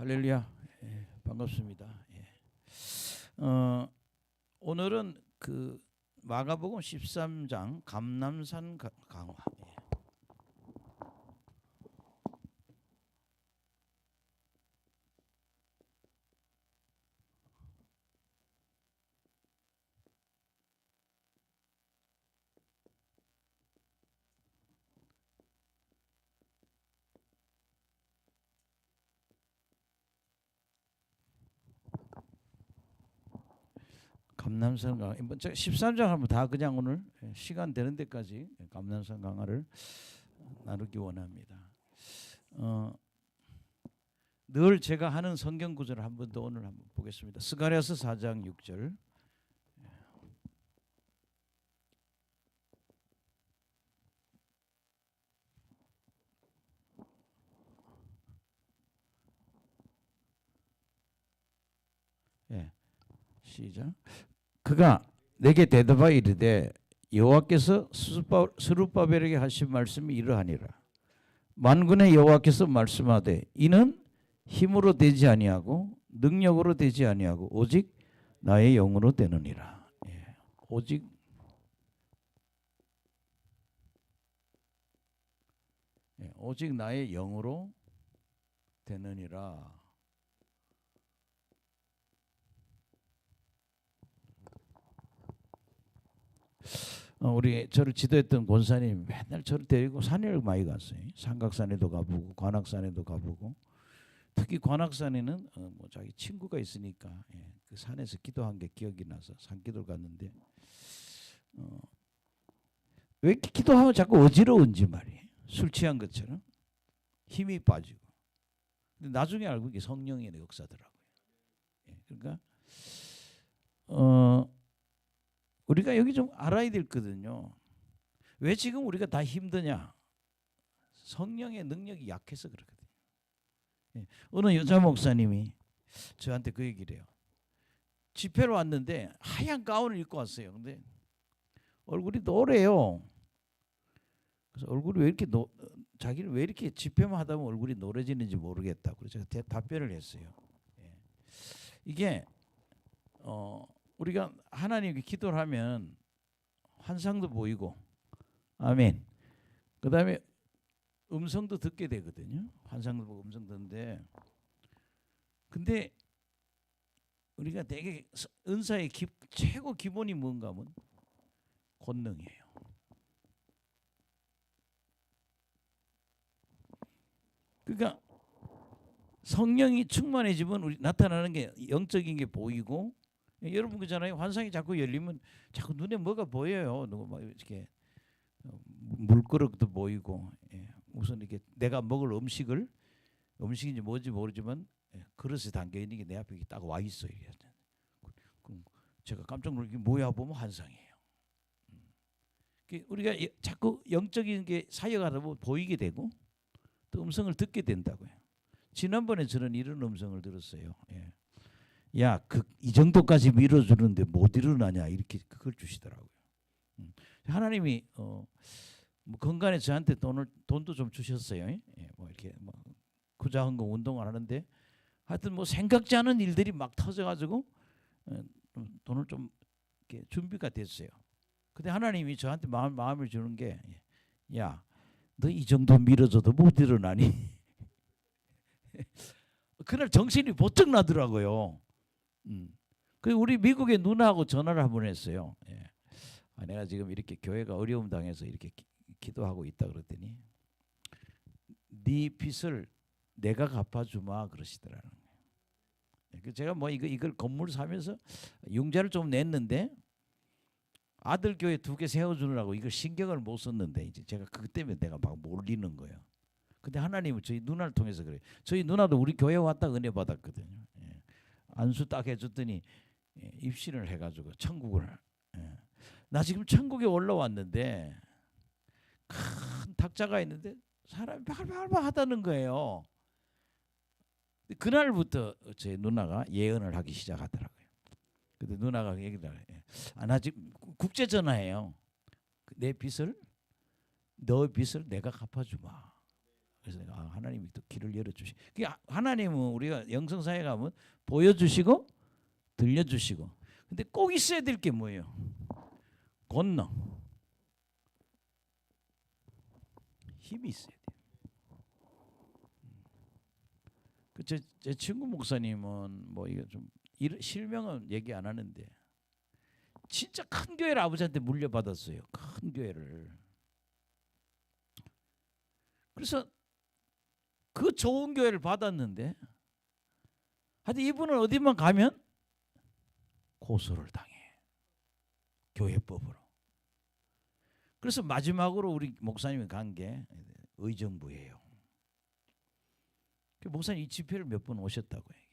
할렐루야. 예, 반갑습니다. 예. 오늘은 그 마가복음 13장 감람산 강화. 예. 감람산 강화. 13장 하면 다 그냥 오늘 시간 되는 데까지 감람산 강화를 나누기 원합니다. 늘 제가 하는 성경 구절을 한 번 더 오늘 한번 보겠습니다. 스가랴서 4장 6절. 예. 시작. 그가 내게 대답하여 이르되 여호와께서 스룹바벨에게 하신 말씀이 이러하니라. 만군의 여호와께서 말씀하되 이는 힘으로 되지 아니하고 능력으로 되지 아니하고 오직 나의 영으로 되느니라. 예. 오직 나의 영으로 되느니라. 우리 저를 지도했던 권사님 맨날 저를 데리고 산을 많이 갔어요. 삼각산에도 가보고 관악산에도 가보고, 특히 관악산에는 뭐 자기 친구가 있으니까 그 산에서 기도한 게 기억이 나서 산기도를 갔는데 왜 이렇게 기도하면 자꾸 어지러운지 말이에요. 술 취한 것처럼 힘이 빠지고. 근데 나중에 알고 이게 성령의 역사더라고요. 그러니까 우리가 여기 좀 알아야 될 거든요. 왜 지금 우리가 다 힘드냐? 성령의 능력이 약해서 그렇거든요. 어느 여자 목사님이 저한테 그 얘기를 해요. 집회로 왔는데 하얀 가운을 입고 왔어요. 근데 얼굴이 노래요. 그래서 얼굴이 왜 이렇게 자기는 왜 이렇게 집회만 하다 보면 얼굴이 노래지는지 모르겠다고. 그래서 제가 답변을 했어요. 이게 우리가 하나님께 기도를 하면 환상도 보이고, 아멘. 그 다음에 음성도 듣게 되거든요. 환상도 보고 음성도 듣는데, 근데 우리가 되게 은사의 최고 기본이 뭔가 하면 권능이에요. 그러니까 성령이 충만해지면 우리 나타나는 게 영적인 게 보이고, 여러분 그잖아요. 환상이 자꾸 열리면 자꾸 눈에 뭐가 보여요. 누구 막 이렇게 물그릇도 보이고, 우선 이렇게 내가 먹을 음식인지 뭔지 모르지만 그릇에 담겨 있는 게 내 앞에 딱 와 있어요. 그럼 제가 깜짝 놀라게 뭐야 보면 환상이에요. 우리가 자꾸 영적인 게 사역하다 보면 보이게 되고 또 음성을 듣게 된다고요. 지난번에 저는 이런 음성을 들었어요. 야, 이 정도까지 밀어주는데 못 일어나냐, 이렇게 그걸 주시더라고요. 하나님이 뭐 건강에 저한테 돈도 좀 주셨어요. 뭐 이렇게 뭐 구자헌금 운동을 하는데 하여튼 뭐 생각지 않은 일들이 막 터져가지고 돈을 좀 이렇게 준비가 됐어요. 근데 하나님이 저한테 마음을 주는 게, 야, 너 이 정도 밀어줘도 못 일어나니? 그날 정신이 번쩍 나더라고요. 그 우리 미국의 누나하고 전화를 한번 했어요. 내가 지금 이렇게 교회가 어려움 당해서 이렇게 기도하고 있다 그랬더니 네 빚을 내가 갚아주마 그러시더라는 거예요. 제가 뭐 이걸 건물 사면서 융자를 좀 냈는데 아들 교회 2개 세워주느라고 이걸 신경을 못 썼는데 이제 제가 그것 때문에 내가 막 몰리는 거예요. 근데 하나님은 저희 누나를 통해서 그래요. 저희 누나도 우리 교회 왔다 은혜 받았거든요. 안수 딱 해줬더니 입신을 해가지고 천국을. 나 지금 천국에 올라왔는데 큰 탁자가 있는데 사람이 발발발 하다는 거예요. 그날부터 제 누나가 예언을 하기 시작하더라고요. 근데 누나가 얘기를 해요. 나 지금 국제전화해요. 너 빚을 내가 갚아주마. 그래서 내가 하나님이 또 길을 열어주시. 하나님은 우리가 영성사에 가면 보여주시고 들려주시고. 근데 꼭 있어야 될 게 뭐예요? 권능. 힘이 있어야 돼요. 제 친구 목사님은 뭐 이거 좀 실명은 얘기 안 하는데 진짜 큰 교회를 아버지한테 물려받았어요. 큰 교회를. 그래서 그 좋은 교회를 받았는데 하여튼 이분은 어디만 가면 고소를 당해. 교회법으로. 그래서 마지막으로 우리 목사님이 간 게 의정부예요. 목사님 이 집회를 몇 번 오셨다고 얘기해요.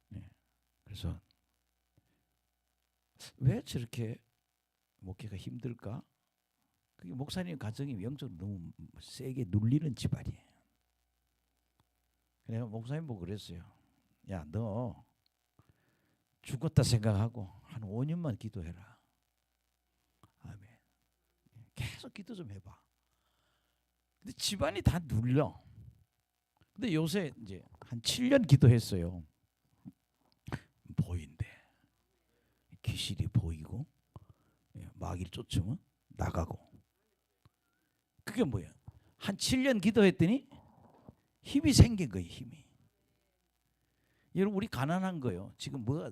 네. 그래서 왜 저렇게 목회가 힘들까? 그게 목사님 가정이 영적으로 너무 세게 눌리는 집안이에요. 그래서 목사님 보고 그랬어요. 야, 너 죽었다 생각하고 한 5년만 기도해라. 아멘. 계속 기도 좀 해봐. 근데 집안이 다 눌려. 근데 요새 이제 한 7년 기도했어요. 보인대. 귀신이 보이고 마귀를 쫓으면 나가고. 그게 뭐야? 한 7년 기도했더니 힘이 생긴 거예요. 힘이. 여러분 우리 가난한 거요. 지금 뭐가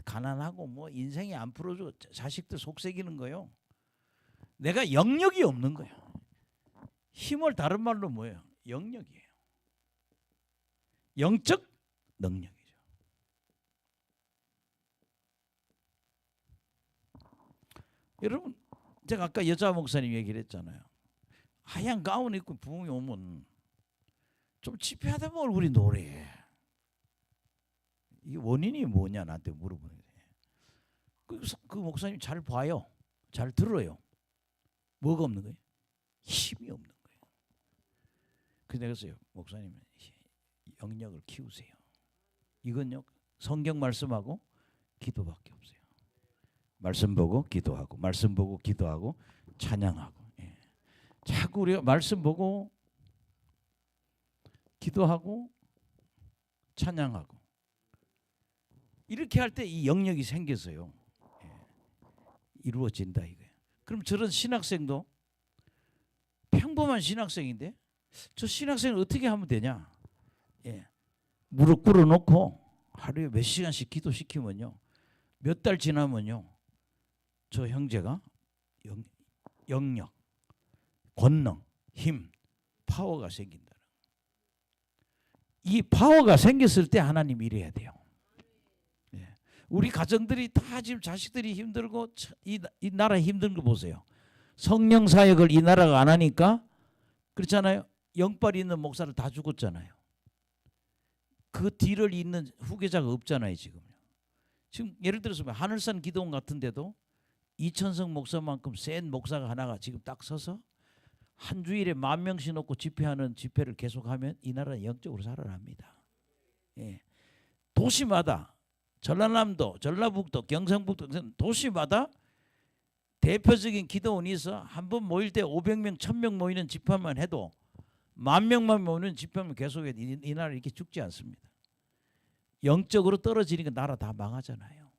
가난하고 뭐 인생이 안 풀어져 자식들 속삭이는 거요. 내가 영역이 없는 거예요. 힘을 다른 말로 뭐예요? 영역이에요. 영적 능력이죠. 여러분 제가 아까 여자 목사님 얘기를 했잖아요. 하얀 가운 입고 부흥이 오면 좀 집회하다 보면 얼굴이 노래. 이 원인이 뭐냐 나한테 물어보는 거예요. 그 목사님 잘 봐요. 잘 들어요. 뭐가 없는 거예요? 힘이 없는 거예요. 그래서 내가 그랬어요. 목사님 영역을 키우세요. 이건요 성경 말씀하고 기도밖에 없어요. 말씀 보고 기도하고 말씀 보고 기도하고 찬양하고. 예. 자꾸 우리가 말씀 보고 기도하고 찬양하고 이렇게 할 때 이 영역이 생겨서요. 예. 이루어진다 이거예요. 그럼 저런 신학생도 평범한 신학생인데 저 신학생을 어떻게 하면 되냐? 예. 무릎 꿇어놓고 하루에 몇 시간씩 기도시키면요. 몇 달 지나면요. 저 형제가 영역, 권능, 힘, 파워가 생긴다. 이 파워가 생겼을 때 하나님 일해야 돼요. 예. 우리 가정들이 다 지금 자식들이 힘들고 이 나라 힘든 거 보세요. 성령 사역을 이 나라가 안 하니까 그렇잖아요. 영빨이 있는 목사를 다 죽었잖아요. 그 뒤를 잇는 후계자가 없잖아요. 지금 예를 들어서 하늘산 기도원 같은 데도 이천성 목사만큼 센 목사가 하나가 지금 딱 서서 한 주일에 10,000명씩 놓고 집회하는 집회를 계속하면 이 나라는 영적으로 살아납니다. 예. 도시마다 전라남도, 전라북도, 경상북도 도시마다 대표적인 기도원이 있어. 한 번 모일 때 500명, 1,000명 모이는 집회만 해도 10,000명만 모이는 집회만 계속해도 이 나라 이렇게 죽지 않습니다. 영적으로 떨어지니까 나라 다 망하잖아요.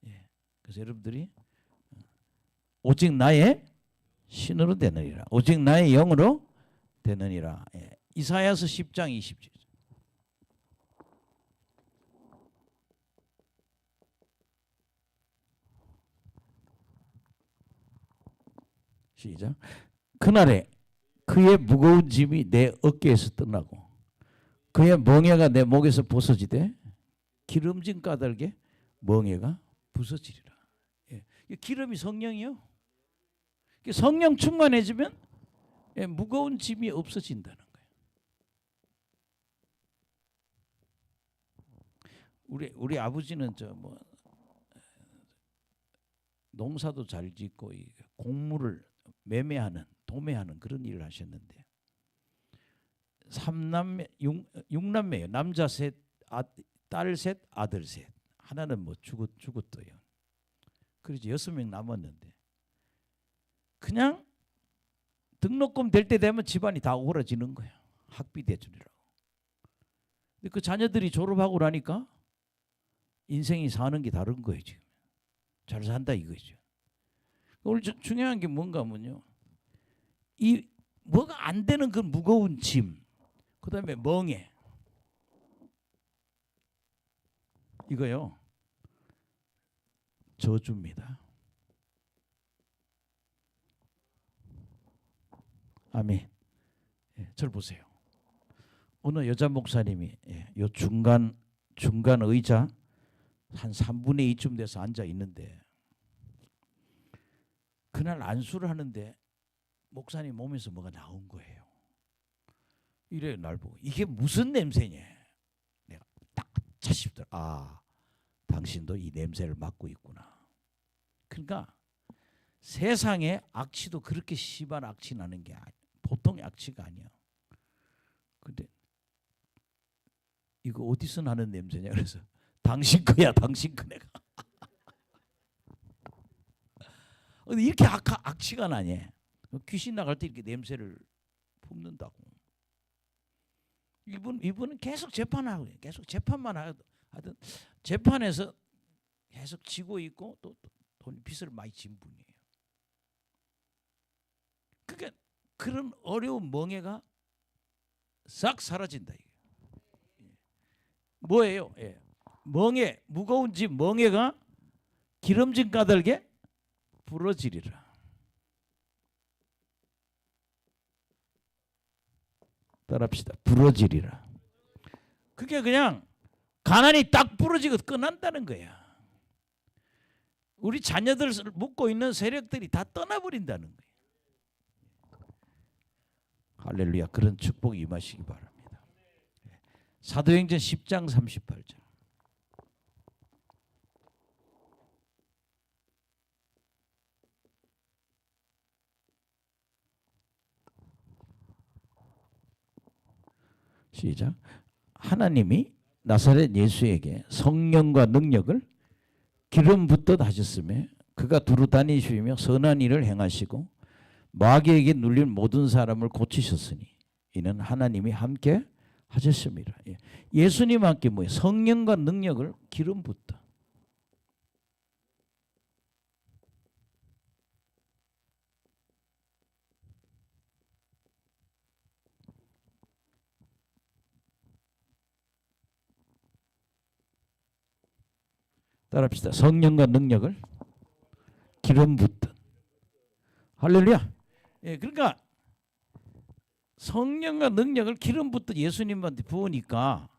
예. 그래서 여러분들이 오직 나의 신으로 되느니라. 오직 나의 영으로 되느니라. 예. 이사야서 10장 20절. 시작. 그날에 그의 무거운 짐이 내 어깨에서 떠나고 그의 멍에가 내 목에서 벗어지되 기름진 까닭에 멍에가 부서지리라. 예. 기름이 성령이요. 성령 충만해지면 예, 무거운 짐이 없어진다는 거예요. 우리 아버지는 저 뭐 농사도 잘 짓고 곡물을 매매하는 도매하는 그런 일을 하셨는데 6남매예요. 남자 셋, 딸 셋, 아들 셋. 하나는 뭐 죽었어요. 그래서 6명 남았는데 그냥 등록금 될 때 되면 집안이 다 오그라지는 거야. 학비 대출이라고. 근데 그 자녀들이 졸업하고 나니까 인생이 사는 게 다른 거예요. 지금 잘 산다 이거죠. 오늘 중요한 게 뭔가 하면요, 이 뭐가 안 되는 그 무거운 짐, 그다음에 멍해, 이거요 저주입니다. 아멘. 예, 저를 보세요. 어느 여자 목사님이 요 중간 의자 한 3분의 2쯤 돼서 앉아 있는데, 그날 안수를 하는데 목사님 몸에서 뭐가 나온 거예요. 이래요. 날 보고 이게 무슨 냄새냐. 내가 딱 찾습니다. 아, 당신도 이 냄새를 맡고 있구나. 그러니까 세상에 악취도 그렇게 심한 악취 나는 게 보통 악취가 아니야. 근데 이거 어디서 나는 냄새냐. 그래서 당신 거야, 당신 거. 내가 근데 이렇게 악취가 나냐. 귀신 나갈 때 이렇게 냄새를 품는다고. 이분은 계속 재판하고, 계속 재판만 하든 재판에서 계속 지고 있고 또 돈 빚을 많이 진 분이에요. 그러니까 그런 어려운 멍해가 싹 사라진다. 뭐예요? 예. 멍해, 무거운 짐 멍해가 기름진 까닭에 부러지리라. 따라합시다. 부러지리라. 그게 그냥 가난이 딱 부러지고 끝난다는 거야. 우리 자녀들을 묶고 있는 세력들이 다 떠나버린다는 거야. 할렐루야. 그런 축복이 임하시기 바랍니다. 사도행전 10장 38절. 시작. 하나님이 나사렛 예수에게 성령과 능력을 기름 붓듯 하셨으며 그가 두루 다니시며 선한 일을 행하시고 마귀에게 눌린 모든 사람을 고치셨으니 이는 하나님이 함께 하셨습니다. 예수님 함께 뭐예요? 성령과 능력을 기름 붓다. 따라합시다. 성령과 능력을 기름 붓듯. 할렐루야. 예, 그러니까 성령과 능력을 기름 붓듯 예수님한테 부으니까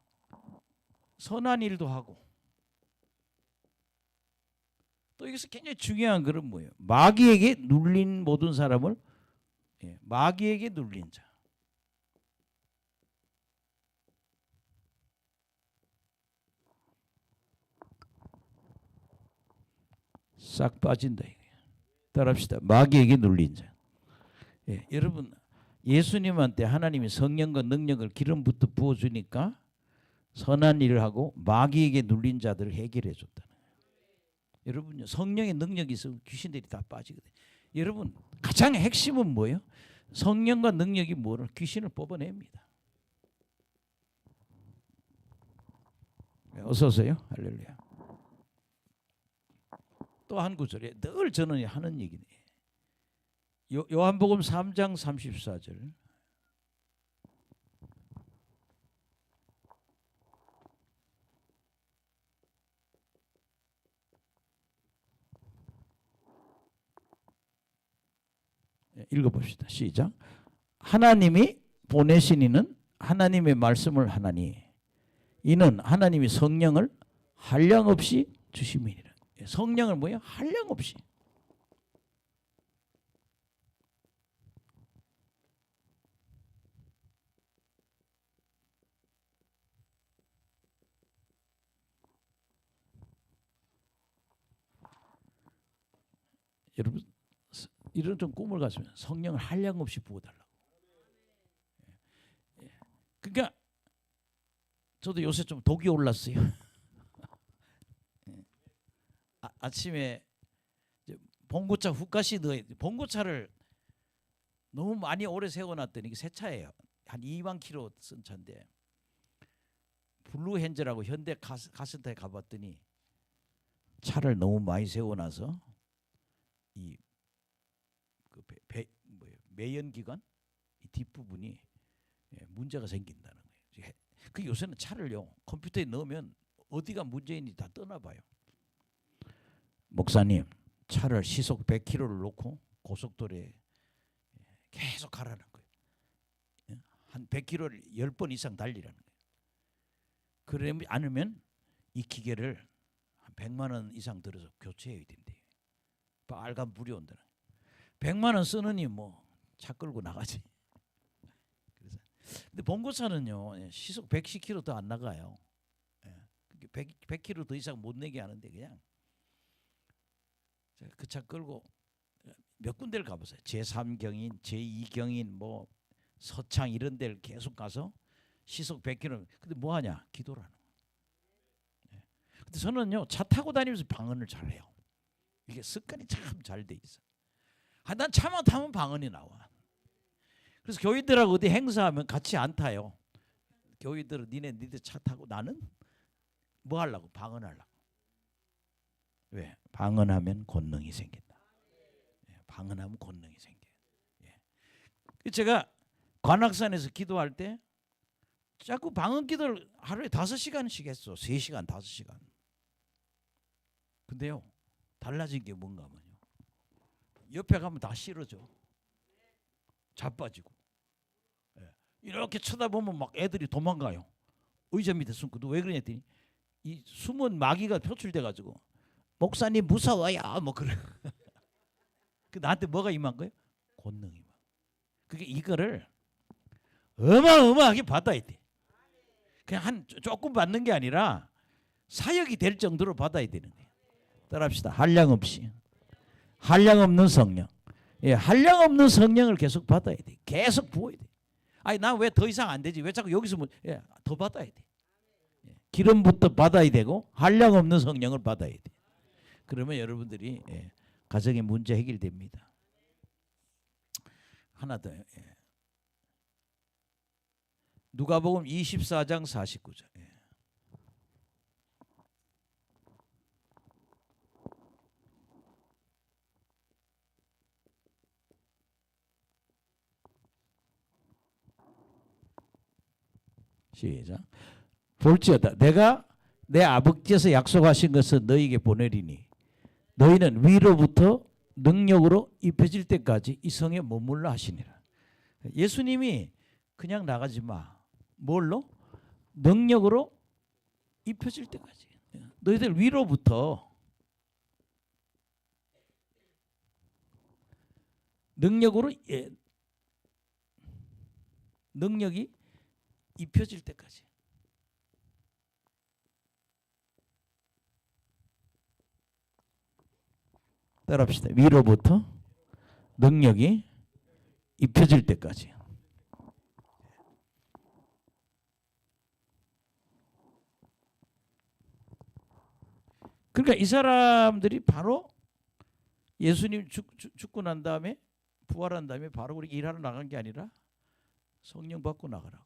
선한 일도 하고, 또 여기서 굉장히 중요한 것은 뭐예요? 마귀에게 눌린 모든 사람을, 마귀에게 눌린 자, 싹 빠진다. 따라합시다. 마귀에게 눌린 자. 여러분, 예수님한테 하나님이 성령과 능력을 기름 붓듯 부어주니까 선한 일을 하고 마귀에게 눌린 자들을 해결해 줬다는 거예요. 여러분요, 성령의 능력이 있으면 귀신들이 다 빠지거든요. 여러분, 가장 핵심은 뭐예요? 성령과 능력이 뭐를? 귀신을 뽑아냅니다. 어서 오세요. 할렐루야. 또 한 구절에 늘 저는 하는 얘기네. 요한복음 3장 34절. 읽어봅시다. 시작. 하나님이 보내신 이는 하나님의 말씀을 하나니 이는 하나님이 성령을 한량없이 주심이니라. 성령을 뭐예요? 한량없이. 여러분, 이런 좀 꿈을 가지면 성령을 한량없이 부어달라고. 그러니까 저도 요새 좀 독이 올랐어요. 아침에 봉고차 훅가시 넣어야 돼. 봉고차를 너무 많이 오래 세워놨더니 이게 새 차예요. 한 2만 킬로 쓴 차인데 블루헨즈라고 현대 카센터에 가봤더니 차를 너무 많이 세워놔서 이 그 매연기관 이 뒷부분이 문제가 생긴다는 거예요. 그 요새는 차를요 컴퓨터에 넣으면 어디가 문제인지 다 떠나봐요. 목사님 차를 시속 100km를 놓고 고속도로에 계속 가라는 거예요. 한 100km를 10번 이상 달리라는 거예요. 그러지 않으면 이 기계를 한 100만 원 이상 들어서 교체해야 된대요. 빨간 불이 온다는 거예요. 100만 원 쓰느니 뭐 차 끌고 나가지. 그래서 근데 봉고차는요 시속 110km 더 안 나가요. 100km 더 이상 못 내게 하는데 그냥 그 차 끌고 몇 군데를 가보세요. 제3경인, 제2경인, 뭐 서창 이런 데를 계속 가서 시속 100km. 근데 뭐 하냐? 기도를 하는 거예요. 근데 저는요 차 타고 다니면서 방언을 잘해요. 이게 습관이 참 잘 돼 있어. 난 차만 타면 방언이 나와. 그래서 교인들하고 어디 행사하면 같이 안 타요. 교인들은 니네 차 타고 나는 뭐 하려고? 방언하려고. 왜? 방언하면 권능이 생긴다. 방언하면 권능이 생겨요. 제가 관악산에서 기도할 때 자꾸 방언 기도를 하루에 5시간씩 했어. 3시간, 5시간. 근데요 달라진 게 뭔가 하면요 옆에 가면 다 싫어져. 자빠지고. 이렇게 쳐다보면 막 애들이 도망가요. 의자 밑에 숨고. 너 왜 그러냐 했더니 이 숨은 마귀가 표출돼가지고 목사님 무서워요 뭐 그래. 나한테 뭐가 임한 거예요? 권능이 임한. 그게 이거를 어마어마하게 받아야 돼. 그냥 한 조금 받는 게 아니라 사역이 될 정도로 받아야 되는 거예요. 따라합시다. 한량 없이. 한량 없는 성령. 한량 없는 성령을 계속 받아야 돼. 계속 부어야 돼. 아니 난 왜 더 이상 안 되지? 왜 자꾸 여기서 더 받아야 돼. 기름부터 받아야 되고 한량 없는 성령을 받아야 돼. 그러면 여러분들이 가정의 문제 해결됩니다. 하나 더. 누가복음 24장 49절. 시작. 볼지어다 내가 내 아버지께서 약속하신 것을 너희에게 보내리니 너희는 위로부터 능력으로 입혀질 때까지 이 성에 머물러 하시니라. 예수님이 그냥 나가지 마. 뭘로? 능력으로 입혀질 때까지. 너희들 위로부터 능력으로 능력이 입혀질 때까지. 따라합시다. 위로부터 능력이 입혀질 때까지. 그러니까 이 사람들이 바로 예수님 죽고 난 다음에 부활한 다음에 바로 우리 일하러 나간 게 아니라 성령 받고 나가라고.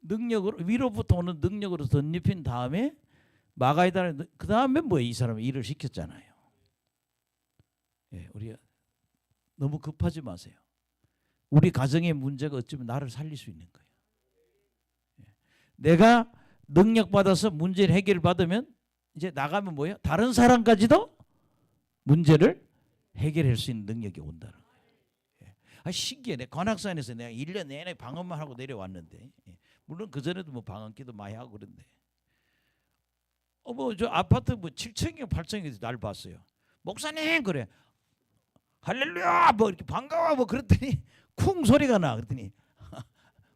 능력으로 위로부터 오는 능력으로 덧입힌 다음에 마가이다는 그 다음에 뭐 이 사람이 일을 시켰잖아요. 우리 너무 급하지 마세요. 우리 가정의 문제가 어쩌면 나를 살릴 수 있는 거예요. 내가 능력 받아서 문제를 해결 받으면 이제 나가면 뭐예요? 다른 사람까지도 문제를 해결할 수 있는 능력이 온다는 거예요. 신기해. 내 관악산에서 내가 1년 내내 방언만 하고 내려왔는데 물론 그 전에도 뭐 방언기도 많이 하고 그런데 뭐 저 아파트 뭐 7층이고 8층에서 날 봤어요. 목사님 그래. 할렐루야 뭐 이렇게 반가워 뭐 그랬더니 쿵 소리가 나. 그랬더니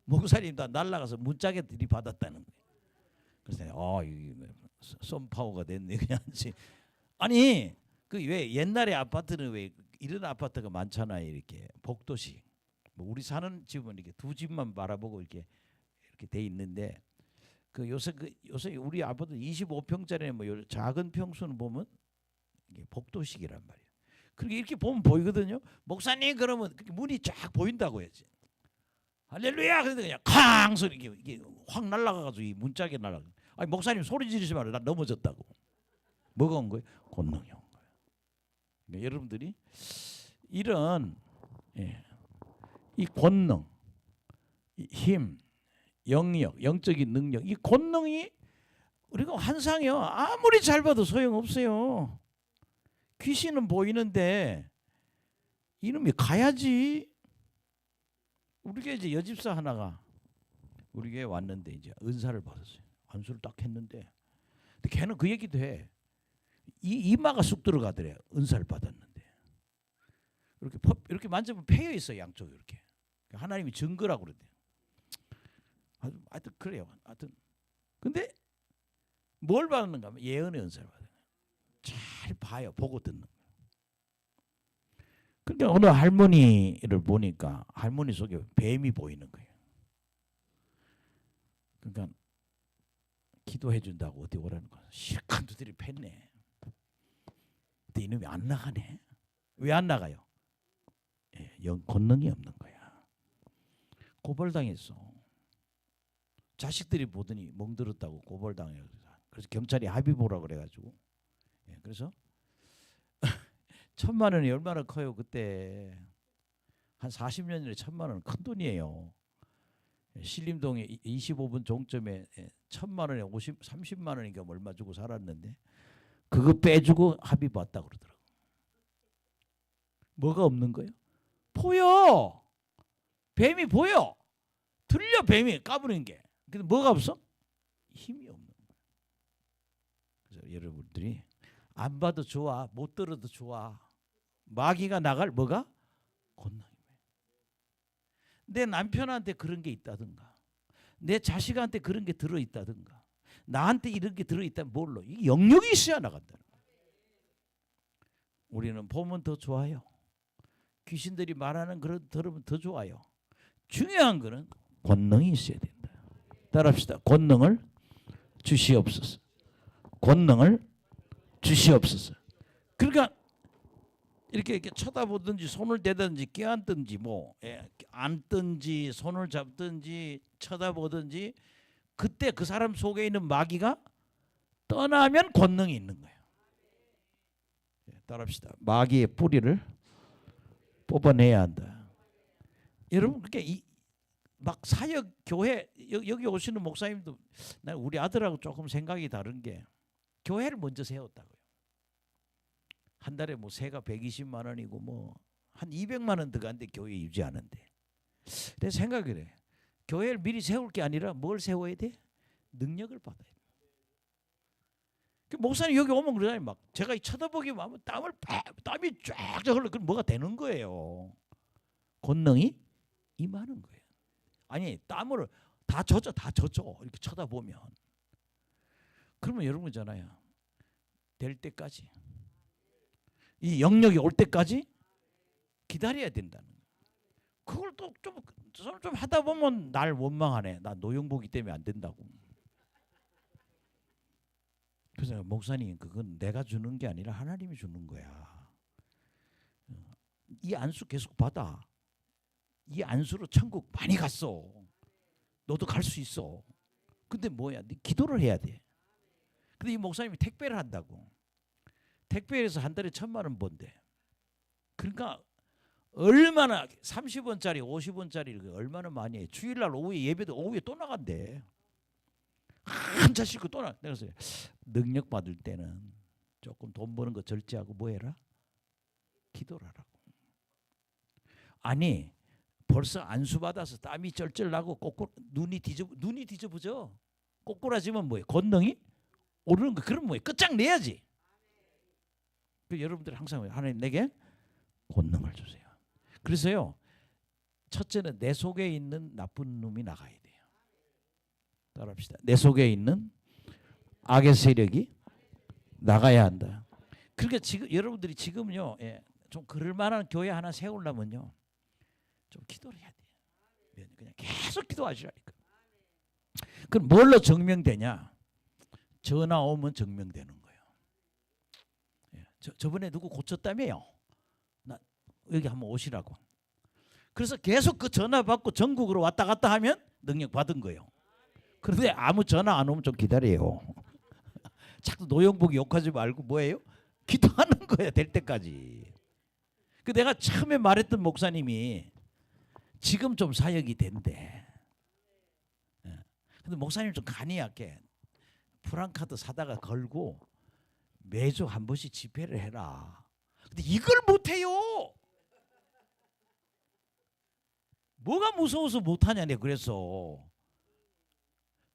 목사님 다 날라가서 문짝에 들이받았다는 거예요. 그래서 이게 썬파워가 됐네 그냥. 아니 그 왜 옛날에 아파트는 왜 이런 아파트가 많잖아요. 이렇게 복도식. 뭐 우리 사는 집은 이렇게 두 집만 바라보고 이렇게 돼 있는데 그 요새 우리 아파트 25평짜리 뭐 작은 평수는 보면 이게 복도식이란 말이에요. 그렇게 이렇게 보면 보이거든요. 목사님 그러면 문이 쫙 보인다고 해야지. 할렐루야. 그런데 그냥 쾅 소리 이게 확 날아가가지고 이 문짝에 날아가. 아니 목사님 소리 지르지 말라. 나 넘어졌다고. 뭐가 온 거예요? 권능이 온 거예요. 그러니까 여러분들이 이런 이 권능, 이 힘, 영역, 영적인 능력, 이 권능이 우리가 환상이요. 아무리 잘 봐도 소용없어요. 귀신은 보이는데 이놈이 가야지. 우리 교회 이제 여집사 하나가 우리 교회 왔는데 이제 은사를 받았어요. 안수를 딱 했는데 근데 걔는 그 얘기도 해. 이마가 쑥 들어가더래. 은사를 받았는데 이렇게 만지면 패여 있어 양쪽에 이렇게. 하나님이 증거라고 그러대. 하여튼 그래요. 하여튼 근데 뭘 받는가 하면 예언의 은사를 받아요. 잘 봐요. 보고 듣는 거예요. 그러니까 어느 할머니를 보니까 할머니 속에 뱀이 보이는 거예요. 그러니까 기도해 준다고 어디 오라는 거야. 실컷 두드려 팼네. 근데 이놈이 안 나가네. 왜 안 나가요? 권능이 없는 거야. 고발당했어. 자식들이 보더니 멍들었다고 고발당해서 그래서 경찰이 합의 보라 그래가지고 그래서 1,000만 원이 얼마나 커요 그때. 한 40년 전에 1,000만 원은 큰 돈이에요. 신림동에 25분 종점에 1,000만 원에 30만 원인가 얼마 주고 살았는데 그거 빼주고 합의 봤다 그러더라고. 뭐가 없는 거예요? 보여. 뱀이 보여. 들려 뱀이 까부는 게. 근데 뭐가 없어? 힘이 없는 거예요. 그래서 여러분들이 안 봐도 좋아. 못 들어도 좋아. 마귀가 나갈 뭐가? 권능이에요. 내 남편한테 그런 게 있다든가 내 자식한테 그런 게 들어있다든가 나한테 이런 게 들어있다면 뭘로? 이 영역이 있어야 나간다. 우리는 보면 더 좋아요. 귀신들이 말하는 그런 들으면 더 좋아요. 중요한 거는 권능이 있어야 된다. 따라합시다. 권능을 주시옵소서. 권능을 주시옵소서. 그러니까 이렇게 쳐다보든지 손을 대든지 껴안든지 뭐 앉든지 손을 잡든지 쳐다보든지 그때 그 사람 속에 있는 마귀가 떠나면 권능이 있는 거예요. 따라합시다. 마귀의 뿌리를 뽑아내야 한다. 여러분 그렇게 막 사역 교회 여기 오시는 목사님도 우리 아들하고 조금 생각이 다른 게 교회를 먼저 세웠다고요. 한 달에 뭐 세가 120만 원이고 뭐 한 200만 원 들어가는데 교회 유지하는데. 내 생각이 그래. 교회를 미리 세울 게 아니라 뭘 세워야 돼? 능력을 받아야 돼. 그 목사님 여기 오면 그러잖아요. 막 제가 쳐다보기만 하면 땀이 쫙쫙 흘러. 그럼 뭐가 되는 거예요. 권능이 임하는 거예요. 아니 땀을 다 젖어 이렇게 쳐다보면. 그러면 여러분 있잖아요. 될 때까지 이 영역이 올 때까지 기다려야 된다는 거예요. 그걸 또 좀 하다 보면 날 원망하네. 나 노영보기 때문에 안 된다고. 그래서 목사님 그건 내가 주는 게 아니라 하나님이 주는 거야. 이 안수 계속 받아. 이 안수로 천국 많이 갔어. 너도 갈 수 있어. 근데 뭐야? 네 기도를 해야 돼. 근데 이 목사님이 택배를 한다고. 택배에서 한 달에 1,000만 원 번대. 그러니까 얼마나 30원짜리 50원짜리 얼마나 많이 해. 주일날 오후에 예배도 오후에 또 나간대. 한차 싣고 또 나. 내가 그래서 능력 받을 때는 조금 돈 버는 거 절제하고 뭐 해라? 기도를 하라고. 아니 벌써 안수 받아서 땀이 쩔쩔 나고 눈이 뒤집어져. 꼬꾸라지면 뭐예요? 권능이 오르는 거. 그럼 뭐예요? 끝장내야지. 그 여러분들 항상 하나님 내게 권능을 주세요. 그래서요. 첫째는 내 속에 있는 나쁜 놈이 나가야 돼요. 따라합시다. 내 속에 있는 악의 세력이 나가야 한다. 그러니까 지금 여러분들이 지금요. 좀 그럴 만한 교회 하나 세우려면요. 좀 기도를 해야 돼요. 그냥 계속 기도하시라니까. 그럼 뭘로 증명되냐? 전화 오면 증명되는 거예요. 저번에 누구 고쳤다며요? 여기 한번 오시라고. 그래서 계속 그 전화 받고 전국으로 왔다 갔다 하면 능력 받은 거예요. 그런데 아무 전화 안 오면 좀 기다려요. 자꾸 노영복 욕하지 말고 뭐예요? 기도하는 거예요. 될 때까지. 그 내가 처음에 말했던 목사님이 지금 좀 사역이 된대. 근데 목사님 좀 간이 약해. 프랑카드 사다가 걸고 매주 한 번씩 집회를 해라. 근데 이걸 못해요. 뭐가 무서워서 못하냐 내가 그랬어.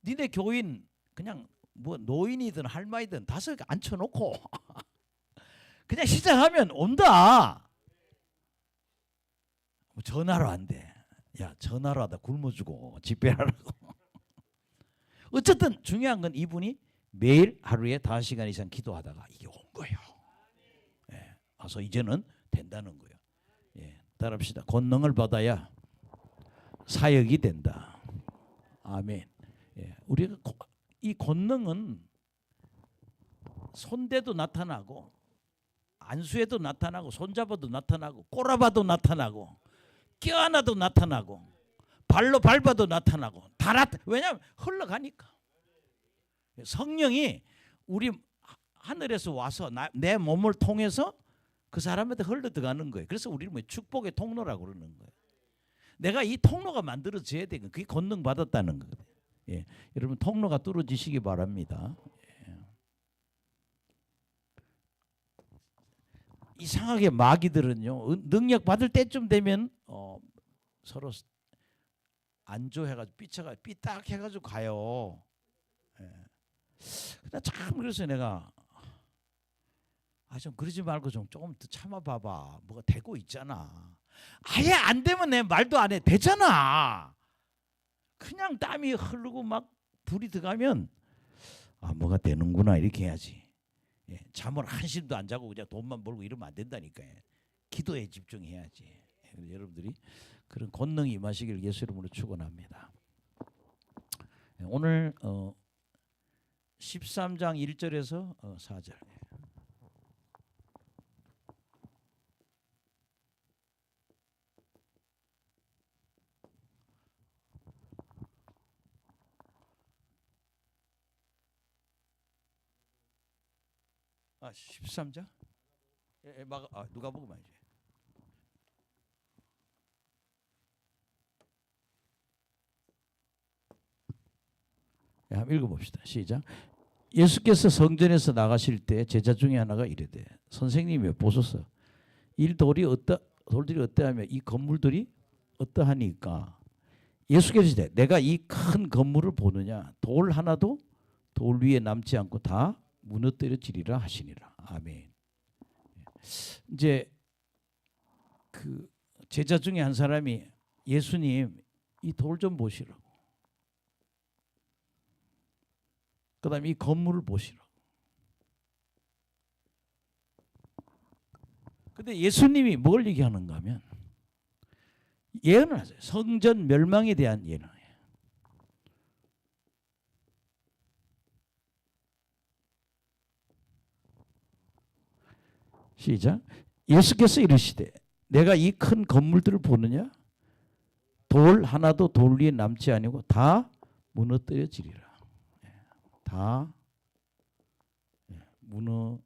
니네 교인 그냥 뭐 노인이든 할머니든 5개 앉혀놓고 그냥 시작하면 온다. 전화로 안 돼. 야 전화로 하다 굶어주고 집회하라고. 어쨌든 중요한 건 이분이 매일 하루에 5시간 이상 기도하다가 이게 온 거예요. 예, 그래서 이제는 된다는 거예요. 예, 따라합시다. 권능을 받아야 사역이 된다. 아멘. 예, 우리가 이 권능은 손대도 나타나고 안수에도 나타나고 손잡아도 나타나고 꼬라봐도 나타나고 껴안아도 나타나고 발로 밟아도 나타나고 다 왜냐하면 흘러가니까. 성령이 우리 하늘에서 와서 내 몸을 통해서 그 사람한테 흘러 들어가는 거예요. 그래서 우리는 뭐 축복의 통로라고 그러는 거예요. 내가 이 통로가 만들어져야 되는 그게 권능 받았다는 거예요. 예, 여러분 통로가 뚫어지시기 바랍니다. 예. 이상하게 마귀들은요 능력 받을 때쯤 되면 서로 안조해가지고 삐딱 해가지고 가요. 예. 참 그래서 내가 좀 그러지 말고 조금 더 참아봐봐. 뭐가 되고 있잖아. 아예 안 되면 내 말도 안 해. 되잖아. 그냥 땀이 흐르고 막 불이 들어가면 뭐가 되는구나 이렇게 해야지. 예, 잠을 한숨도 안 자고 그냥 돈만 벌고 이러면 안 된다니까요. 기도에 집중해야지. 예, 여러분들이 그런 권능이 임하시길 예수 이름으로 축원합니다. 예, 오늘 13장 1절에서 4절. 아 13장? 누가 보고 말이지. 한번 읽어봅시다. 시작. 예수께서 성전에서 나가실 때 제자 중에 하나가 이르되 선생님이여 보소서 돌들이 어떠하며 이 건물들이 어떠하니까. 예수께서 이르시되 내가 이 큰 건물을 보느냐 돌 하나도 돌 위에 남지 않고 다 무너뜨려지리라 하시니라. 아멘. 이제 그 제자 중에 한 사람이 예수님 이 돌 좀 보시라고. 그다음에 이 건물을 보시라고. 근데 예수님이 뭘 얘기하는가 하면 예언을 하세요. 성전 멸망에 대한 예언을 해요. 시작. 예수께서 이르시되 내가 이 큰 건물들을 보느냐 돌 하나도 돌 위에 남지 아니고 다 무너뜨려지리라. 다 무너뜨려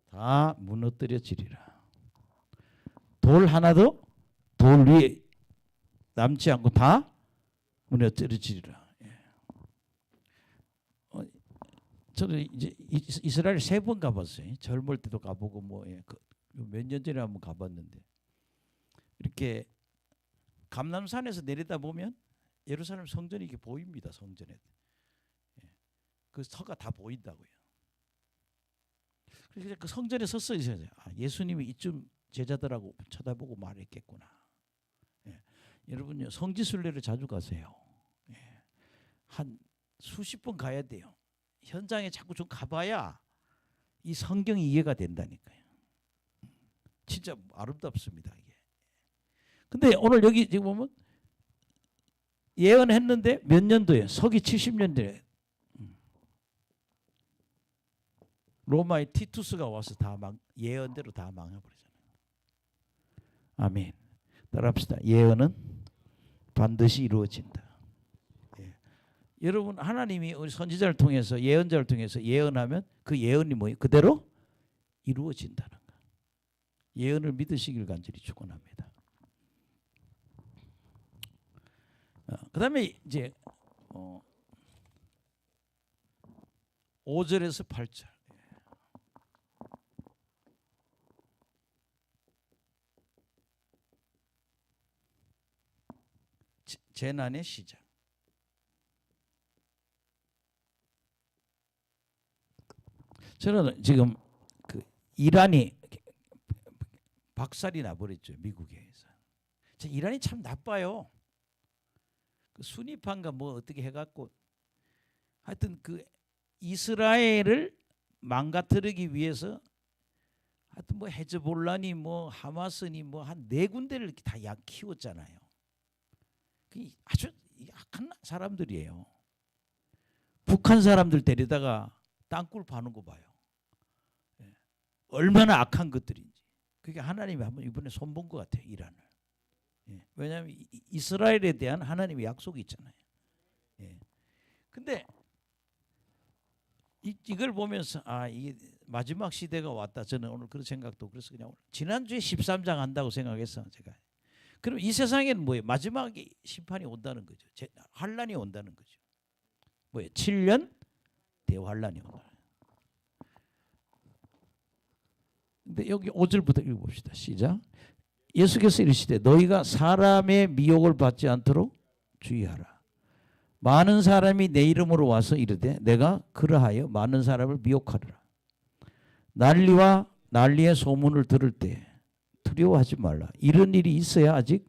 다 무너뜨려지리라. 돌 하나도 돌 위에 남지 않고 다 무너뜨려지리라. 저는 이제 이스라엘 3번 가봤어요. 젊을 때도 가보고 몇 년 전에 한번 가봤는데 이렇게 감람산에서 내리다 보면 예루살렘 성전이 이렇게 보입니다. 성전에 그 서가 다 보인다고요. 그래서 그 성전에 섰어 있어요. 예수님이 이쯤 제자들하고 쳐다보고 말했겠구나. 예. 여러분요 성지순례를 자주 가세요. 예. 한 수십 번 가야 돼요. 현장에 자꾸 좀 가봐야 이 성경이 이해가 된다니까요. 진짜 아름답습니다 이게. 근데 오늘 여기 지금 보면 예언했는데 몇 년도에? 서기 70년도에 로마의 티투스가 와서 다 예언대로 다 망해버리잖아요. 아멘. 따라합시다. 예언은 반드시 이루어진다. 예. 여러분, 하나님이 우리 선지자를 통해서, 예언자를 통해서 예언하면 그 예언이 뭐예요? 그대로 이루어진다는 거. 예언을 믿으시길 간절히 축원합니다. 그 다음에 이제 5절에서 8절. 재난의 시작. 저는 지금 그 이란이 박살이 나버렸죠. 미국에서. 이란이 참 나빠요. 그 순위판가 뭐 어떻게 해갖고 하여튼 그 이스라엘을 망가뜨리기 위해서 하여튼 뭐 헤즈볼라니 뭐 하마스니 뭐 한 4군데를 이렇게 다 키웠잖아요. 아주 악한 사람들이에요. 북한 사람들 데려다가 땅굴 파는 거 봐요. 얼마나 악한 것들인지. 그게 하나님이 한번 이번에 손본 것 같아요. 이란을. 왜냐하면 이스라엘에 대한 하나님의 약속이 있잖아요. 근데 이걸 보면서 이게 마지막 시대가 왔다. 저는 오늘 그런 생각도 그래서 그냥 지난주에 13장 한다고 생각했어. 제가. 그럼 이 세상에는 뭐예요? 마지막 심판이 온다는 거죠. 환란이 온다는 거죠. 뭐예요? 7년 대환란이 온다. 근데 여기 5절부터 읽어봅시다. 시작. 예수께서 이르시되 너희가 사람의 미혹을 받지 않도록 주의하라. 많은 사람이 내 이름으로 와서 이르되 내가 그러하여 많은 사람을 미혹하리라. 난리와 난리의 소문을 들을 때 두려워하지 말라. 이런 일이 있어야 아직